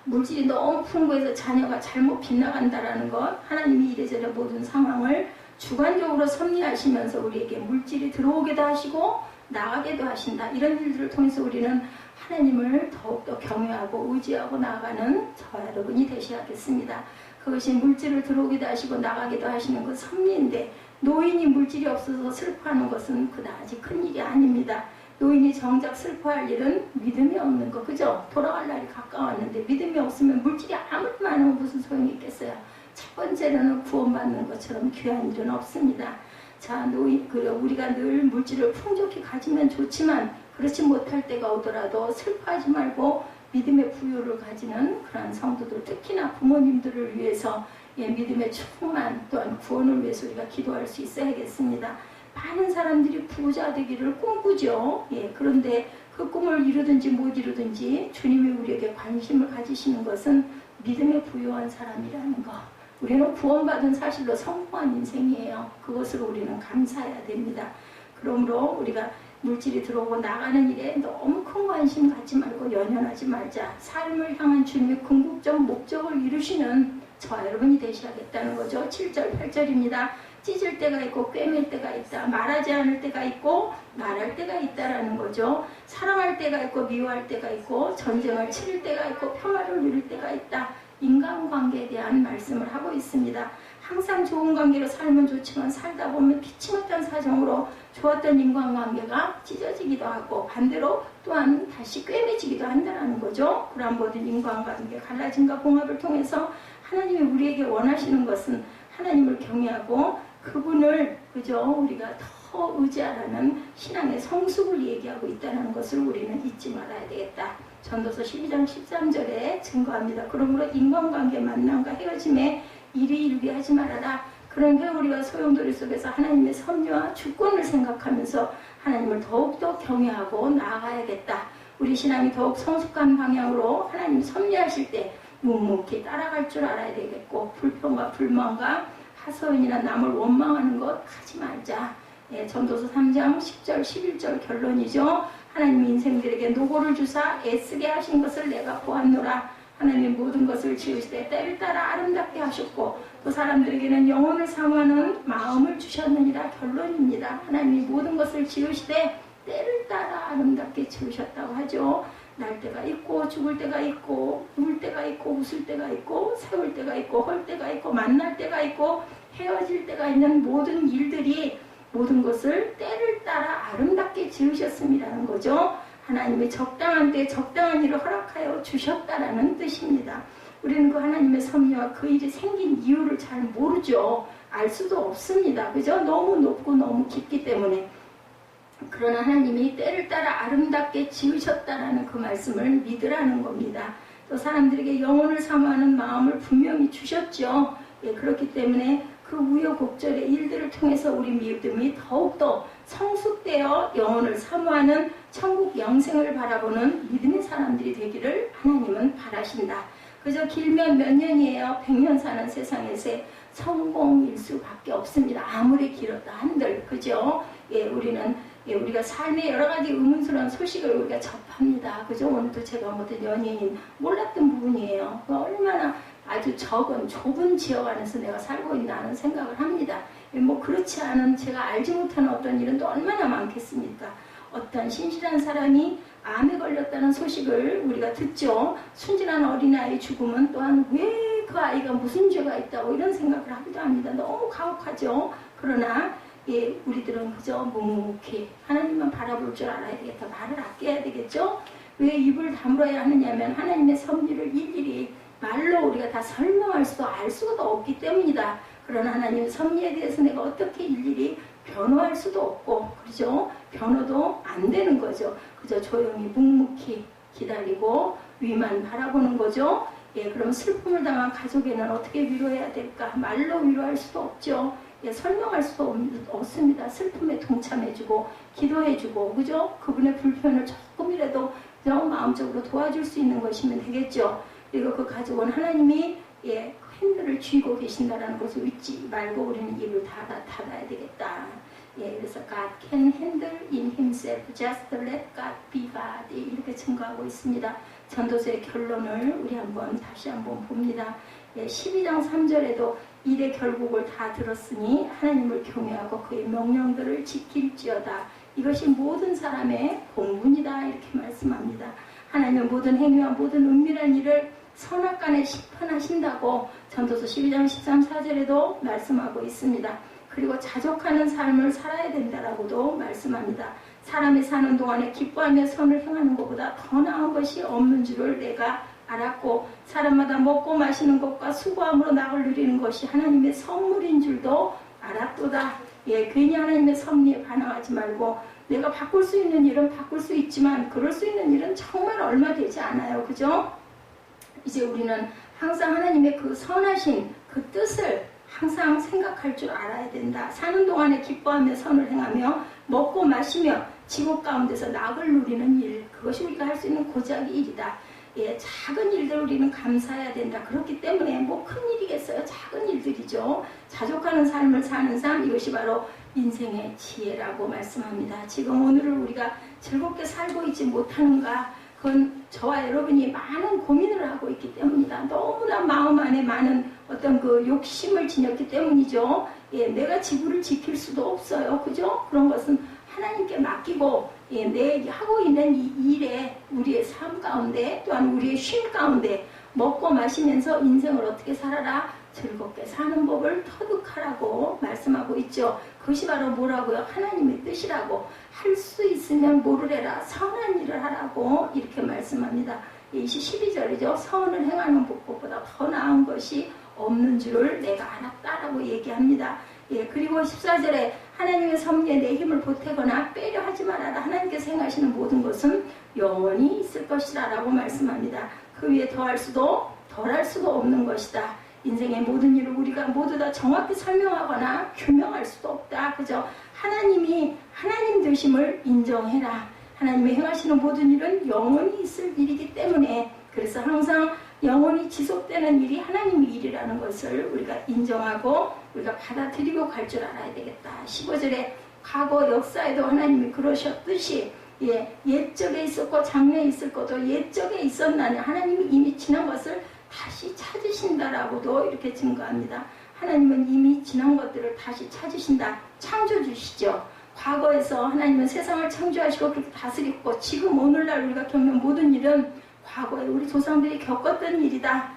Speaker 1: 물질이 너무 풍부해서 자녀가 잘못 빗나간다는 것, 하나님이 이래저래 모든 상황을 주관적으로 섭리하시면서 우리에게 물질이 들어오게도 하시고 나가게도 하신다. 이런 일들을 통해서 우리는 하나님을 더욱더 경외하고 의지하고 나아가는 저와 여러분이 되셔야겠습니다. 그것이 물질을 들어오기도 하시고 나가기도 하시는 그 섭리인데 노인이 물질이 없어서 슬퍼하는 것은 그다지 큰 일이 아닙니다. 노인이 정작 슬퍼할 일은 믿음이 없는 거, 그죠? 돌아갈 날이 가까웠는데 믿음이 없으면 물질이 아무리 많으면 무슨 소용이 있겠어요? 첫 번째로는 구원받는 것처럼 귀한 일은 없습니다. 자, 우리가 늘 물질을 풍족히 가지면 좋지만 그렇지 못할 때가 오더라도 슬퍼하지 말고 믿음의 부요를 가지는 그러한 성도들, 특히나 부모님들을 위해서 믿음의 충만 또한 구원을 위해서 우리가 기도할 수 있어야겠습니다. 많은 사람들이 부자 되기를 꿈꾸죠. 그런데 그 꿈을 이루든지 못 이루든지 주님이 우리에게 관심을 가지시는 것은 믿음에 부요한 사람이라는 것. 우리는 구원받은 사실로 성공한 인생이에요. 그것으로 우리는 감사해야 됩니다. 그러므로 우리가 물질이 들어오고 나가는 일에 너무 큰 관심 갖지 말고 연연하지 말자. 삶을 향한 주님의 궁극적 목적을 이루시는 저와 여러분이 되셔야겠다는 거죠. 7절, 8절입니다. 찢을 때가 있고 꿰맬 때가 있다. 말하지 않을 때가 있고 말할 때가 있다라는 거죠. 사랑할 때가 있고 미워할 때가 있고 전쟁을 치를 때가 있고 평화를 누릴 때가 있다. 인간관계에 대한 말씀을 하고 있습니다. 항상 좋은 관계로 살면 좋지만 살다 보면 피치 못한 사정으로 좋았던 인간관계가 찢어지기도 하고 반대로 또한 다시 꿰매지기도 한다는 거죠. 그러한 모든 인간관계 갈라짐과 봉합을 통해서 하나님이 우리에게 원하시는 것은 하나님을 경외하고 그분을 우리가 더 의지하라는 신앙의 성숙을 얘기하고 있다는 것을 우리는 잊지 말아야 되겠다. 전도서 12장 13절에 증거합니다. 그러므로 인간관계 만남과 헤어짐에 일희일비하지 말아라. 그런 회오리와 소용돌이 속에서 하나님의 섭리와 주권을 생각하면서 하나님을 더욱더 경외하고 나아가야겠다. 우리 신앙이 더욱 성숙한 방향으로 하나님 섭리하실 때 묵묵히 따라갈 줄 알아야 되겠고, 불평과 불만과 하소연이나 남을 원망하는 것 하지 말자. 전도서 3장 10절 11절 결론이죠. 하나님 인생들에게 노고를 주사 애쓰게 하신 것을 내가 보았노라. 하나님 모든 것을 지으시되 때를 따라 아름답게 하셨고 또 사람들에게는 영혼을 사모하는 마음을 주셨느니라. 결론입니다. 하나님이 모든 것을 지으시되 때를 따라 아름답게 지으셨다고 하죠. 날 때가 있고 죽을 때가 있고 울 때가 있고 웃을 때가 있고 세울 때가 있고 헐 때가 있고 만날 때가 있고 헤어질 때가 있는 모든 일들이 모든 것을 때를 따라 아름답게 지으셨음이라는 거죠. 하나님의 적당한 때에 적당한 일을 허락하여 주셨다라는 뜻입니다. 우리는 그 하나님의 섭리와 그 일이 생긴 이유를 잘 모르죠. 알 수도 없습니다. 그죠? 너무 높고 너무 깊기 때문에. 그러나 하나님이 때를 따라 아름답게 지으셨다라는 그 말씀을 믿으라는 겁니다. 또 사람들에게 영혼을 사모하는 마음을 분명히 주셨죠. 그렇기 때문에 그 우여곡절의 일들을 통해서 우리 믿음이 더욱더 성숙되어 영혼을 사모하는 천국 영생을 바라보는 믿음의 사람들이 되기를 하나님은 바라신다. 그저 길면 몇 년이에요. 100년 사는 세상에서 성공일수밖에 없습니다. 아무리 길었다 한들. 그죠? 우리가 삶의 여러 가지 의문스러운 소식을 우리가 접합니다. 그죠? 오늘도 제가 어떤 연예인 몰랐던 부분이에요. 얼마나 아주 좁은 지역 안에서 내가 살고 있나 하는 생각을 합니다. 그렇지 않은 제가 알지 못하는 어떤 일은 또 얼마나 많겠습니까? 어떤 신실한 사람이 암에 걸렸다는 소식을 우리가 듣죠. 순진한 어린아이 죽음은 또한 왜 그 아이가 무슨 죄가 있다고 이런 생각을 하기도 합니다. 너무 가혹하죠. 그러나 우리들은 그저 묵묵히 하나님만 바라볼 줄 알아야 되겠다. 말을 아껴야 되겠죠. 왜 입을 다물어야 하느냐면 하나님의 섭리를 일일이 말로 우리가 다 설명할 수도 알 수도 없기 때문이다. 그러나 하나님의 섭리에 대해서 내가 어떻게 일일이 변호할 수도 없고, 그죠? 변호도 안 되는 거죠. 그저 조용히 묵묵히 기다리고 위만 바라보는 거죠. 그럼 슬픔을 당한 가족에는 어떻게 위로해야 될까? 말로 위로할 수도 없죠. 설명할 수도 없습니다. 슬픔에 동참해주고 기도해주고, 그죠? 그분의 불편을 조금이라도 마음적으로 도와줄 수 있는 것이면 되겠죠. 그리고 그 가족은 하나님이 핸들을 쥐고 계신다는 것을 잊지 말고 우리는 입을 닫아야 되겠다. 그래서 God can handle in himself, just let God be God, 이렇게 증거하고 있습니다. 전도서의 결론을 우리 다시 한번 봅니다. 12장 3절에도 일의 결국을 다 들었으니 하나님을 경외하고 그의 명령들을 지킬지어다. 이것이 모든 사람의 본분이다. 이렇게 말씀합니다. 하나님은 모든 행위와 모든 은밀한 일을 선악간에 심판하신다고 전도서 12장 13, 14절에도 말씀하고 있습니다. 그리고 자족하는 삶을 살아야 된다라고도 말씀합니다. 사람이 사는 동안에 기뻐하며 선을 행하는 것보다 더 나은 것이 없는 줄을 내가 알았고 사람마다 먹고 마시는 것과 수고함으로 낙을 누리는 것이 하나님의 선물인 줄도 알았도다. 괜히 하나님의 섭리에 반항하지 말고 내가 바꿀 수 있는 일은 바꿀 수 있지만 그럴 수 있는 일은 정말 얼마 되지 않아요. 그죠? 이제 우리는 항상 하나님의 그 선하신 그 뜻을 항상 생각할 줄 알아야 된다. 사는 동안에 기뻐하며 선을 행하며 먹고 마시며 지옥 가운데서 낙을 누리는 일, 그것이 우리가 할 수 있는 고작 일이다. 작은 일들 우리는 감사해야 된다. 그렇기 때문에 큰 일이겠어요. 작은 일들이죠. 자족하는 삶을 사는 삶, 이것이 바로 인생의 지혜라고 말씀합니다. 지금 오늘을 우리가 즐겁게 살고 있지 못하는가? 그건 저와 여러분이 많은 고민을 하고 있기 때문이다. 너무나 마음 안에 많은 어떤 그 욕심을 지녔기 때문이죠. 내가 지구를 지킬 수도 없어요. 그죠? 그런 것은 하나님께 맡기고, 내 하고 있는 이 일에 우리의 삶 가운데 또한 우리의 쉼 가운데 먹고 마시면서 인생을 어떻게 살아라? 즐겁게 사는 법을 터득하라고 말씀하고 있죠. 그것이 바로 뭐라고요? 하나님의 뜻이라고. 할 수 있으면 뭐를 해라? 선한 일을 하라고 이렇게 말씀합니다. 12절이죠. 선을 행하는 법보다 더 나은 것이 없는 줄을 내가 알았다라고 얘기합니다. 그리고 14절에 하나님의 섭리에 내 힘을 보태거나 빼려 하지 말아라. 하나님께서 행하시는 모든 것은 영원히 있을 것이다 라고 말씀합니다. 그 위에 더할 수도 덜할 수도 없는 것이다. 인생의 모든 일을 우리가 모두 다 정확히 설명하거나 규명할 수도 없다. 그저 하나님이 하나님 되심을 인정해라. 하나님의 행하시는 모든 일은 영원히 있을 일이기 때문에, 그래서 항상 영원히 지속되는 일이 하나님의 일이라는 것을 우리가 인정하고 우리가 받아들이고 갈 줄 알아야 되겠다. 15절에 과거 역사에도 하나님이 그러셨듯이 옛적에 있었고 장래에 있을 것도 옛적에 있었나니 하나님이 이미 지난 것을 다시 찾으신다라고도 이렇게 증거합니다. 하나님은 이미 지난 것들을 다시 찾으신다. 창조주시죠. 과거에서 하나님은 세상을 창조하시고 그렇게 다스렸고, 지금 오늘날 우리가 겪는 모든 일은 과거에 우리 조상들이 겪었던 일이다.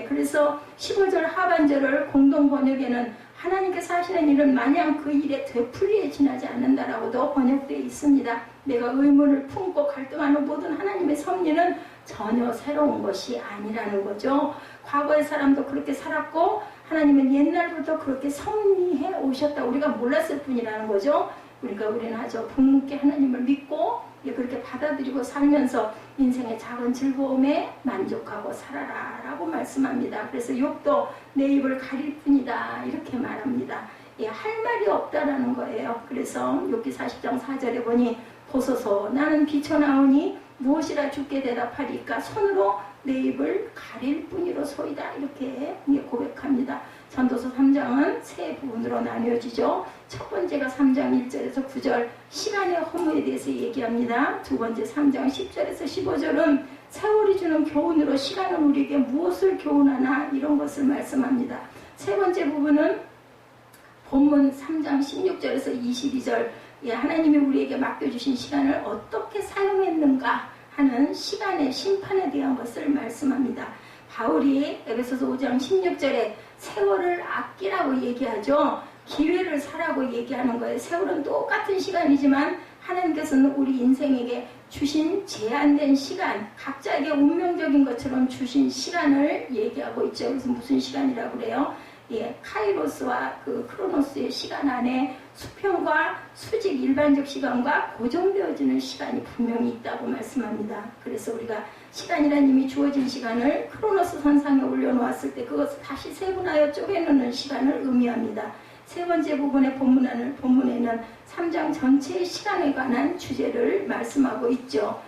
Speaker 1: 그래서 15절 하반절을 공동 번역에는 하나님께서 하시는 일은 마냥 그 일의 되풀이에 지나지 않는다라고도 번역되어 있습니다. 내가 의문을 품고 갈등하는 모든 하나님의 섭리는 전혀 새로운 것이 아니라는 거죠. 과거의 사람도 그렇게 살았고 하나님은 옛날부터 그렇게 섭리해 오셨다. 우리가 몰랐을 뿐이라는 거죠. 우리는 아주 묵묵히 하나님을 믿고 그렇게 받아들이고 살면서 인생의 작은 즐거움에 만족하고 살아라 라고 말씀합니다. 그래서 욥도 내 입을 가릴 뿐이다 이렇게 말합니다. 할 말이 없다라는 거예요. 그래서 욥기 40장 4절에 보니 보소서 나는 비쳐나오니 무엇이라 주께 대답하리까 손으로 내 입을 가릴 뿐이로소이다 이렇게 고백합니다. 전도서 3장은 세 부분으로 나뉘어지죠. 첫 번째가 3장 1절에서 9절 시간의 허무에 대해서 얘기합니다. 두 번째 3장 10절에서 15절은 세월이 주는 교훈으로 시간은 우리에게 무엇을 교훈하나 이런 것을 말씀합니다. 세 번째 부분은 본문 3장 16절에서 22절 하나님이 우리에게 맡겨주신 시간을 어떻게 사용했는가 하는 시간의 심판에 대한 것을 말씀합니다. 바울이 에베소서 5장 16절에 세월을 아끼라고 얘기하죠. 기회를 사라고 얘기하는 거예요. 세월은 똑같은 시간이지만 하나님께서는 우리 인생에게 주신 제한된 시간, 각자에게 운명적인 것처럼 주신 시간을 얘기하고 있죠. 그래서 무슨 시간이라고 그래요? 카이로스와 그 크로노스의 시간 안에 수평과 수직 일반적 시간과 고정되어지는 시간이 분명히 있다고 말씀합니다. 그래서 우리가 시간이란 이미 주어진 시간을 크로노스 선상에 올려놓았을 때 그것을 다시 세분하여 쪼개놓는 시간을 의미합니다. 세 번째 부분의 본문에는 3장 전체의 시간에 관한 주제를 말씀하고 있죠.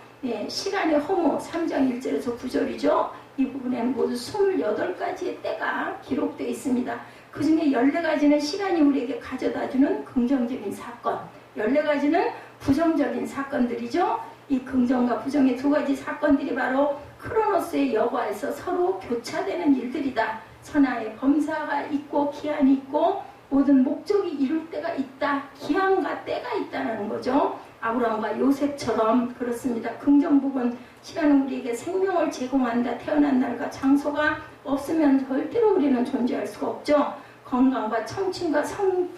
Speaker 1: 시간의 허무 3장 1절에서 9절이죠. 이 부분에는 모두 28가지의 때가 기록되어 있습니다. 그 중에 14가지는 시간이 우리에게 가져다주는 긍정적인 사건, 14가지는 부정적인 사건들이죠. 이 긍정과 부정의 두 가지 사건들이 바로 크로노스의 여과에서 서로 교차되는 일들이다. 천하에 범사가 있고 기한이 있고 모든 목적이 이룰 때가 있다. 기한과 때가 있다는 거죠. 아브라함과 요셉처럼 그렇습니다. 긍정 부분 시간은 우리에게 생명을 제공한다. 태어난 날과 장소가 없으면 절대로 우리는 존재할 수가 없죠. 건강과 청춘과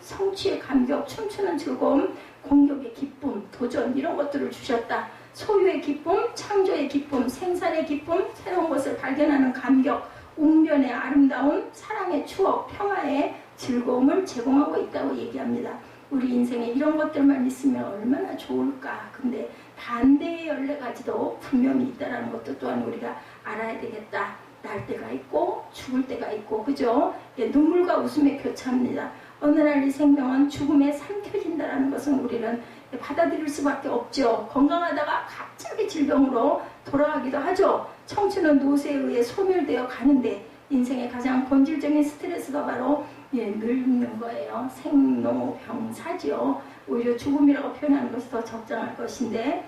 Speaker 1: 성취의 감격, 춤추는 즐거움, 공격의 기쁨, 도전 이런 것들을 주셨다. 소유의 기쁨, 창조의 기쁨, 생산의 기쁨, 새로운 것을 발견하는 감격, 웅변의 아름다움, 사랑의 추억, 평화의 즐거움을 제공하고 있다고 얘기합니다. 우리 인생에 이런 것들만 있으면 얼마나 좋을까. 근데 반대의 14가지도 분명히 있다는 것도 또한 우리가 알아야 되겠다. 날 때가 있고 죽을 때가 있고 그죠? 눈물과 웃음의 교차입니다. 어느 날 이 생명은 죽음에 삼켜진다는 것은 우리는 받아들일 수밖에 없죠. 건강하다가 갑자기 질병으로 돌아가기도 하죠. 청춘은 노쇠에 의해 소멸되어 가는데 인생의 가장 본질적인 스트레스가 바로 늙는 거예요. 생로병사죠. 오히려 죽음이라고 표현하는 것이 더 적정할 것인데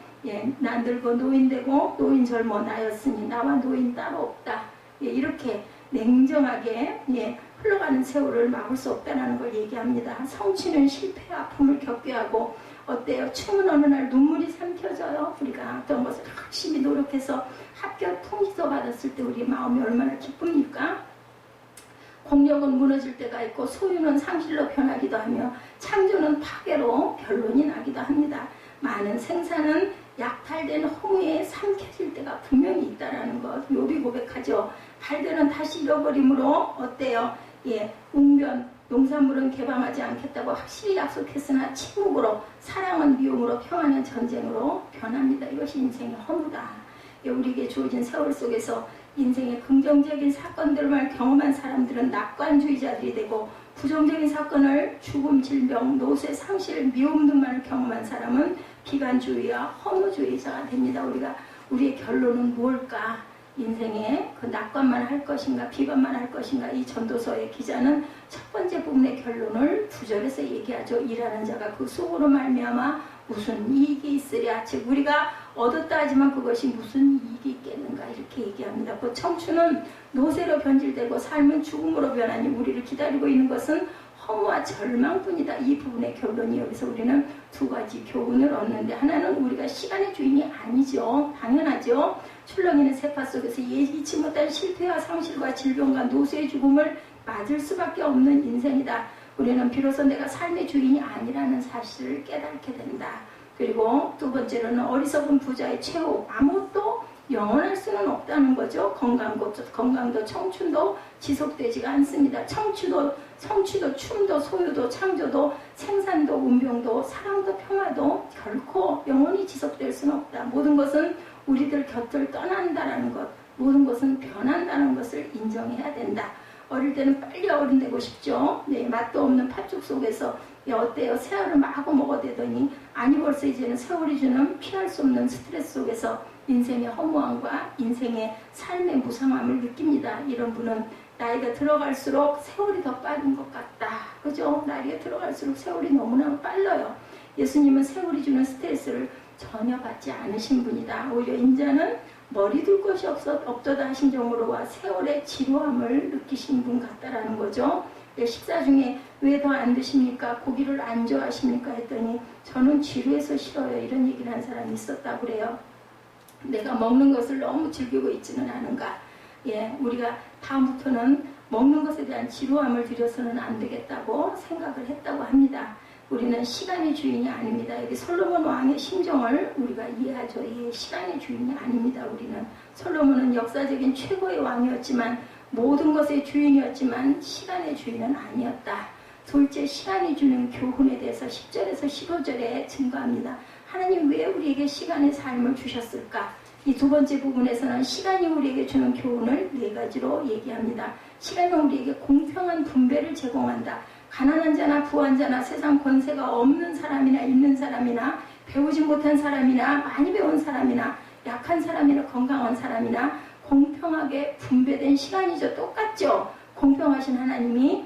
Speaker 1: 나 늙어 노인 되고 노인 젊어 나였으니 나와 노인 따로 없다. 이렇게 냉정하게 흘러가는 세월을 막을 수 없다는 걸 얘기합니다. 성취는 실패와 아픔을 겪게 하고 어때요? 춤은 어느 날 눈물이 삼켜져요. 우리가 어떤 것을 열심히 노력해서 합격 통지서 받았을 때 우리 마음이 얼마나 기쁩니까? 공력은 무너질 때가 있고 소유는 상실로 변하기도 하며 창조는 파괴로 변론이 나기도 합니다. 많은 생산은 약탈된 허무에 삼켜질 때가 분명히 있다는 것. 욥이 고백하죠. 발견은 다시 잃어버림으로 어때요? 웅변 농산물은 개방하지 않겠다고 확실히 약속했으나 침묵으로 사랑은 미움으로 평화는 전쟁으로 변합니다. 이것이 인생의 허무다. 우리에게 주어진 세월 속에서 인생의 긍정적인 사건들만 경험한 사람들은 낙관주의자들이 되고, 부정적인 사건을 죽음, 질병, 노쇠, 상실, 미움 등만을 경험한 사람은 비관주의와 허무주의자가 됩니다. 우리의 결론은 뭘까? 인생에 그 낙관만 할 것인가, 비관만 할 것인가? 이 전도서의 기자는 첫 번째 부분의 결론을 9절에서 얘기하죠. 일하는 자가 그 속으로 말미암아 무슨 이익이 있으랴. 즉 우리가 얻었다 하지만 그것이 무슨 이익이 있겠는가, 이렇게 얘기합니다. 그 청춘은 노쇠로 변질되고 삶은 죽음으로 변하니 우리를 기다리고 있는 것은 허무와 절망뿐이다. 이 부분의 결론이 여기서 우리는 두 가지 교훈을 얻는데, 하나는 우리가 시간의 주인이 아니죠. 당연하죠. 출렁이는 세파 속에서 예기치 못한 실패와 상실과 질병과 노쇠의 죽음을 맞을 수밖에 없는 인생이다. 우리는 비로소 내가 삶의 주인이 아니라는 사실을 깨닫게 된다. 그리고 두 번째로는 어리석은 부자의 최후, 아무것도 영원할 수는 없다는 거죠. 건강도 청춘도 지속되지가 않습니다. 성취도 춤도 소유도 창조도 생산도 운명도 사랑도 평화도 결코 영원히 지속될 수는 없다. 모든 것은 우리들 곁을 떠난다는 것, 모든 것은 변한다는 것을 인정해야 된다. 어릴 때는 빨리 어른되고 싶죠. 네, 맛도 없는 팥죽 속에서 어때요? 새알을 마구 먹어대더니 아니 벌써 이제는 세월이 주는 피할 수 없는 스트레스 속에서 인생의 허무함과 인생의 삶의 무상함을 느낍니다. 이런 분은 나이가 들어갈수록 세월이 더 빠른 것 같다. 그죠? 나이가 들어갈수록 세월이 너무나 빨라요. 예수님은 세월이 주는 스트레스를 전혀 받지 않으신 분이다. 오히려 인자는 머리 둘 것이 없도다 하신 정으로와 세월의 지루함을 느끼신 분 같다라는 거죠. 식사 중에 왜 더 안 드십니까? 고기를 안 좋아하십니까? 했더니 저는 지루해서 싫어요. 이런 얘기를 한 사람이 있었다고 그래요. 내가 먹는 것을 너무 즐기고 있지는 않은가? 예, 우리가 다음부터는 먹는 것에 대한 지루함을 들여서는 안 되겠다고 생각을 했다고 합니다. 우리는 시간의 주인이 아닙니다. 여기 솔로몬 왕의 심정을 우리가 이해하죠. 예, 시간의 주인이 아닙니다. 우리는 솔로몬은 역사적인 최고의 왕이었지만, 모든 것의 주인이었지만 시간의 주인은 아니었다. 둘째, 시간이 주는 교훈에 대해서 10절에서 15절에 증거합니다. 하나님 왜 우리에게 시간의 삶을 주셨을까? 이 두 번째 부분에서는 시간이 우리에게 주는 교훈을 네 가지로 얘기합니다. 시간은 우리에게 공평한 분배를 제공한다. 가난한 자나 부한 자나 세상 권세가 없는 사람이나 있는 사람이나 배우지 못한 사람이나 많이 배운 사람이나 약한 사람이나 건강한 사람이나 공평하게 분배된 시간이죠. 똑같죠. 공평하신 하나님이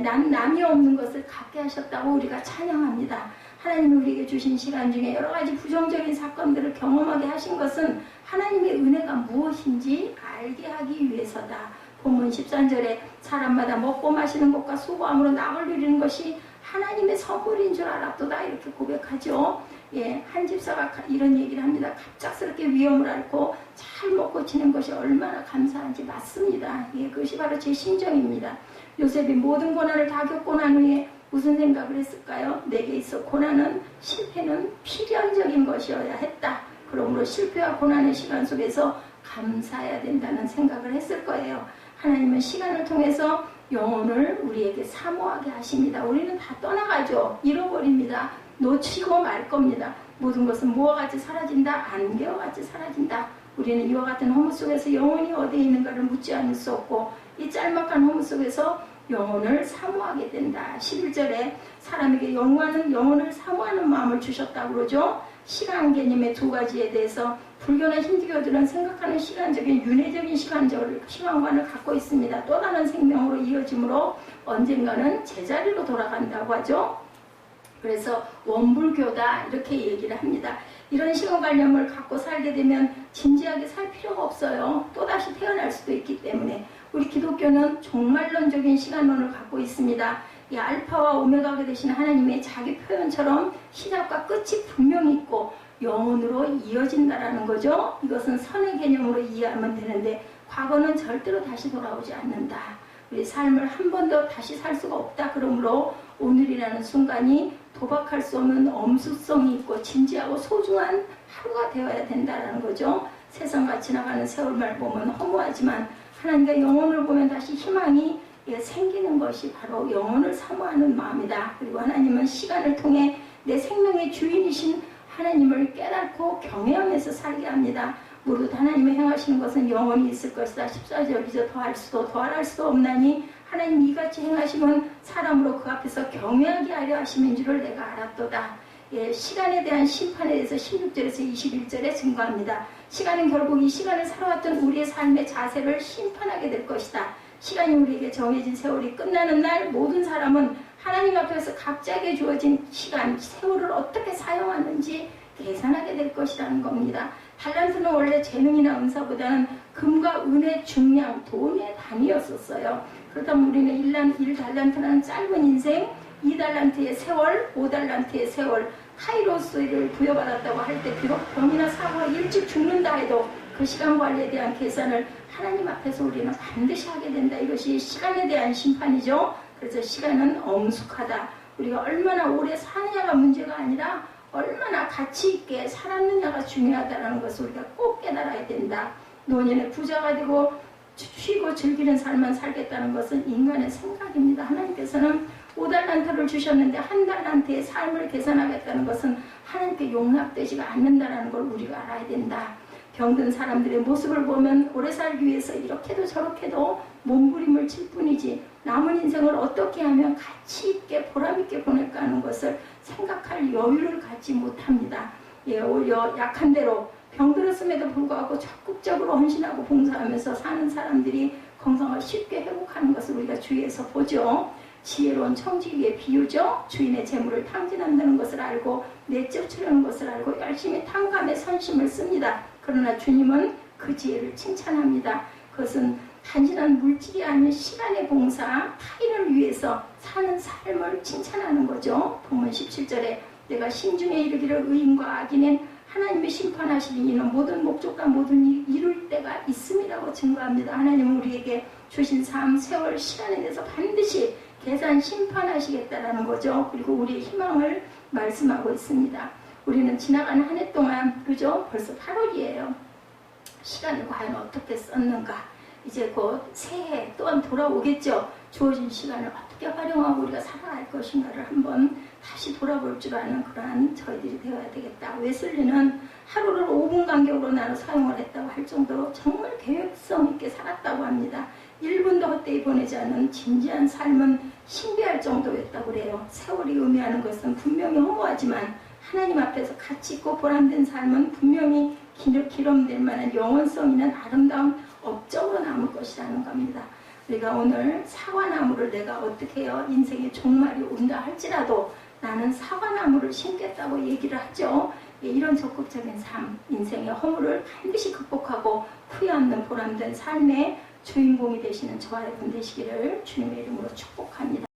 Speaker 1: 난 남이 없는 것을 갖게 하셨다고 우리가 찬양합니다. 하나님이 우리에게 주신 시간 중에 여러 가지 부정적인 사건들을 경험하게 하신 것은 하나님의 은혜가 무엇인지 알게 하기 위해서다. 본문 13절에 사람마다 먹고 마시는 것과 수고함으로 낙을 누리는 것이 하나님의 선물인 줄 알았도다, 이렇게 고백하죠. 예, 한 집사가 이런 얘기를 합니다. 갑작스럽게 위험을 앓고 잘 먹고 지낸 것이 얼마나 감사한지. 맞습니다. 예, 그것이 바로 제 심정입니다. 요셉이 모든 고난을 다 겪고 난 후에 무슨 생각을 했을까요? 내게 있어 고난은, 실패는 필연적인 것이어야 했다. 그러므로 실패와 고난의 시간 속에서 감사해야 된다는 생각을 했을 거예요. 하나님은 시간을 통해서 영혼을 우리에게 사모하게 하십니다. 우리는 다 떠나가죠. 잃어버립니다. 놓치고 말 겁니다. 모든 것은 무와 같이 사라진다. 안개와 같이 사라진다. 우리는 이와 같은 허무 속에서 영혼이 어디에 있는가를 묻지 않을 수 없고, 이 짤막한 허무 속에서 영혼을 사모하게 된다. 11절에 사람에게 영혼을 사모하는 마음을 주셨다고 그러죠. 시간 개념의 두 가지에 대해서 불교나 힌두교들은 생각하는 시간적인 윤회적인 시간관을 갖고 있습니다. 또 다른 생명으로 이어짐으로 언젠가는 제자리로 돌아간다고 하죠. 그래서 원불교다, 이렇게 얘기를 합니다. 이런 시간관념을 갖고 살게 되면 진지하게 살 필요가 없어요. 또다시 태어날 수도 있기 때문에. 우리 기독교는 종말론적인 시간론을 갖고 있습니다. 이 알파와 오메가가 되신 하나님의 자기 표현처럼 시작과 끝이 분명히 있고 영원으로 이어진다라는 거죠. 이것은 선의 개념으로 이해하면 되는데, 과거는 절대로 다시 돌아오지 않는다. 우리 삶을 한 번도 다시 살 수가 없다. 그러므로 오늘이라는 순간이 도박할 수 없는 엄수성이 있고 진지하고 소중한 하루가 되어야 된다라는 거죠. 세상과 지나가는 세월만 보면 허무하지만 하나님과 영혼을 보면 다시 희망이 생기는 것이 바로 영혼을 사모하는 마음이다. 그리고 하나님은 시간을 통해 내 생명의 주인이신 하나님을 깨닫고 경외하면서 살게 합니다. 무릇 하나님의 행하시는 것은 영원히 있을 것이다. 14절이죠. 더할 수도 더할 수도 없나니 하나님 이같이 행하시면 사람으로 그 앞에서 경외하게 하려 하심인 줄을 내가 알았도다. 예, 시간에 대한 심판에 대해서 16절에서 21절에 증거합니다. 시간은 결국 이 시간을 살아왔던 우리의 삶의 자세를 심판하게 될 것이다. 시간이 우리에게 정해진 세월이 끝나는 날 모든 사람은 하나님 앞에서 각자에게 주어진 시간, 세월을 어떻게 사용하는지 계산하게 될 것이라는 겁니다. 달란트는 원래 재능이나 은사보다는 금과 은의 중량, 돈의 단위였었어요. 그렇다면 우리는 1달란트라는 짧은 인생, 2달란트의 세월, 5달란트의 세월, 카이로스를 부여받았다고 할 때 비록 병이나 사고가 일찍 죽는다 해도 그 시간 관리에 대한 계산을 하나님 앞에서 우리는 반드시 하게 된다. 이것이 시간에 대한 심판이죠. 그래서 시간은 엄숙하다. 우리가 얼마나 오래 사느냐가 문제가 아니라 얼마나 가치 있게 살았느냐가 중요하다는 것을 우리가 꼭 깨달아야 된다. 노년에 부자가 되고 쉬고 즐기는 삶만 살겠다는 것은 인간의 생각입니다. 하나님께서는 5달란트를 주셨는데 1달란트의 삶을 계산하겠다는 것은 하나님께 용납되지가 않는다는 걸 우리가 알아야 된다. 병든 사람들의 모습을 보면 오래 살기 위해서 이렇게도 저렇게도 몸부림을 칠 뿐이지 남은 인생을 어떻게 하면 가치 있게 보람 있게 보낼까 하는 것을 생각할 여유를 갖지 못합니다. 예, 오히려 약한 대로 병들었음에도 불구하고 적극적으로 헌신하고 봉사하면서 사는 사람들이 건강을 쉽게 회복하는 것을 우리가 주위에서 보죠. 지혜로운 청지기의 비유죠. 주인의 재물을 탕진한다는 것을 알고 내쫓으려는 것을 알고 열심히 탕감에 선심을 씁니다. 그러나 주님은 그 지혜를 칭찬합니다. 그것은 단순한 물질이 아닌 시간의 봉사, 타인을 위해서 사는 삶을 칭찬하는 거죠. 본문 17절에 내가 심중에 이르기를 의인과 악인은 하나님의 심판하시니 이는 모든 목적과 모든 이룰 때가 있음이라고 증거합니다. 하나님은 우리에게 주신 삶, 세월, 시간에 대해서 반드시 계산 심판하시겠다라는 거죠. 그리고 우리의 희망을 말씀하고 있습니다. 우리는 지나가는 한 해 동안, 그죠? 벌써 8월이에요. 시간을 과연 어떻게 썼는가? 이제 곧 새해 또한 돌아오겠죠. 주어진 시간을 어떻게 활용하고 우리가 살아갈 것인가를 한번 다시 돌아볼 줄 아는 그러한 저희들이 되어야 되겠다. 웨슬리는 하루를 5분 간격으로 나눠 사용을 했다고 할 정도로 정말 계획성 있게 살았다고 합니다. 1분도 헛되이 보내지 않은 진지한 삶은 신비할 정도였다고 그래요. 세월이 의미하는 것은 분명히 허무하지만 하나님 앞에서 가치 있고 보람된 삶은 분명히 기름될 만한 영원성 있는 아름다운 업적으로 남을 것이라는 겁니다. 우리가 오늘 사과나무를 내가 어떻게 해요? 인생의 종말이 온다 할지라도 나는 사과나무를 심겠다고 얘기를 하죠. 이런 적극적인 삶, 인생의 허물을 반드시 극복하고 후회 없는 보람된 삶의 주인공이 되시는 저와 여러분 되시기를 주님의 이름으로 축복합니다.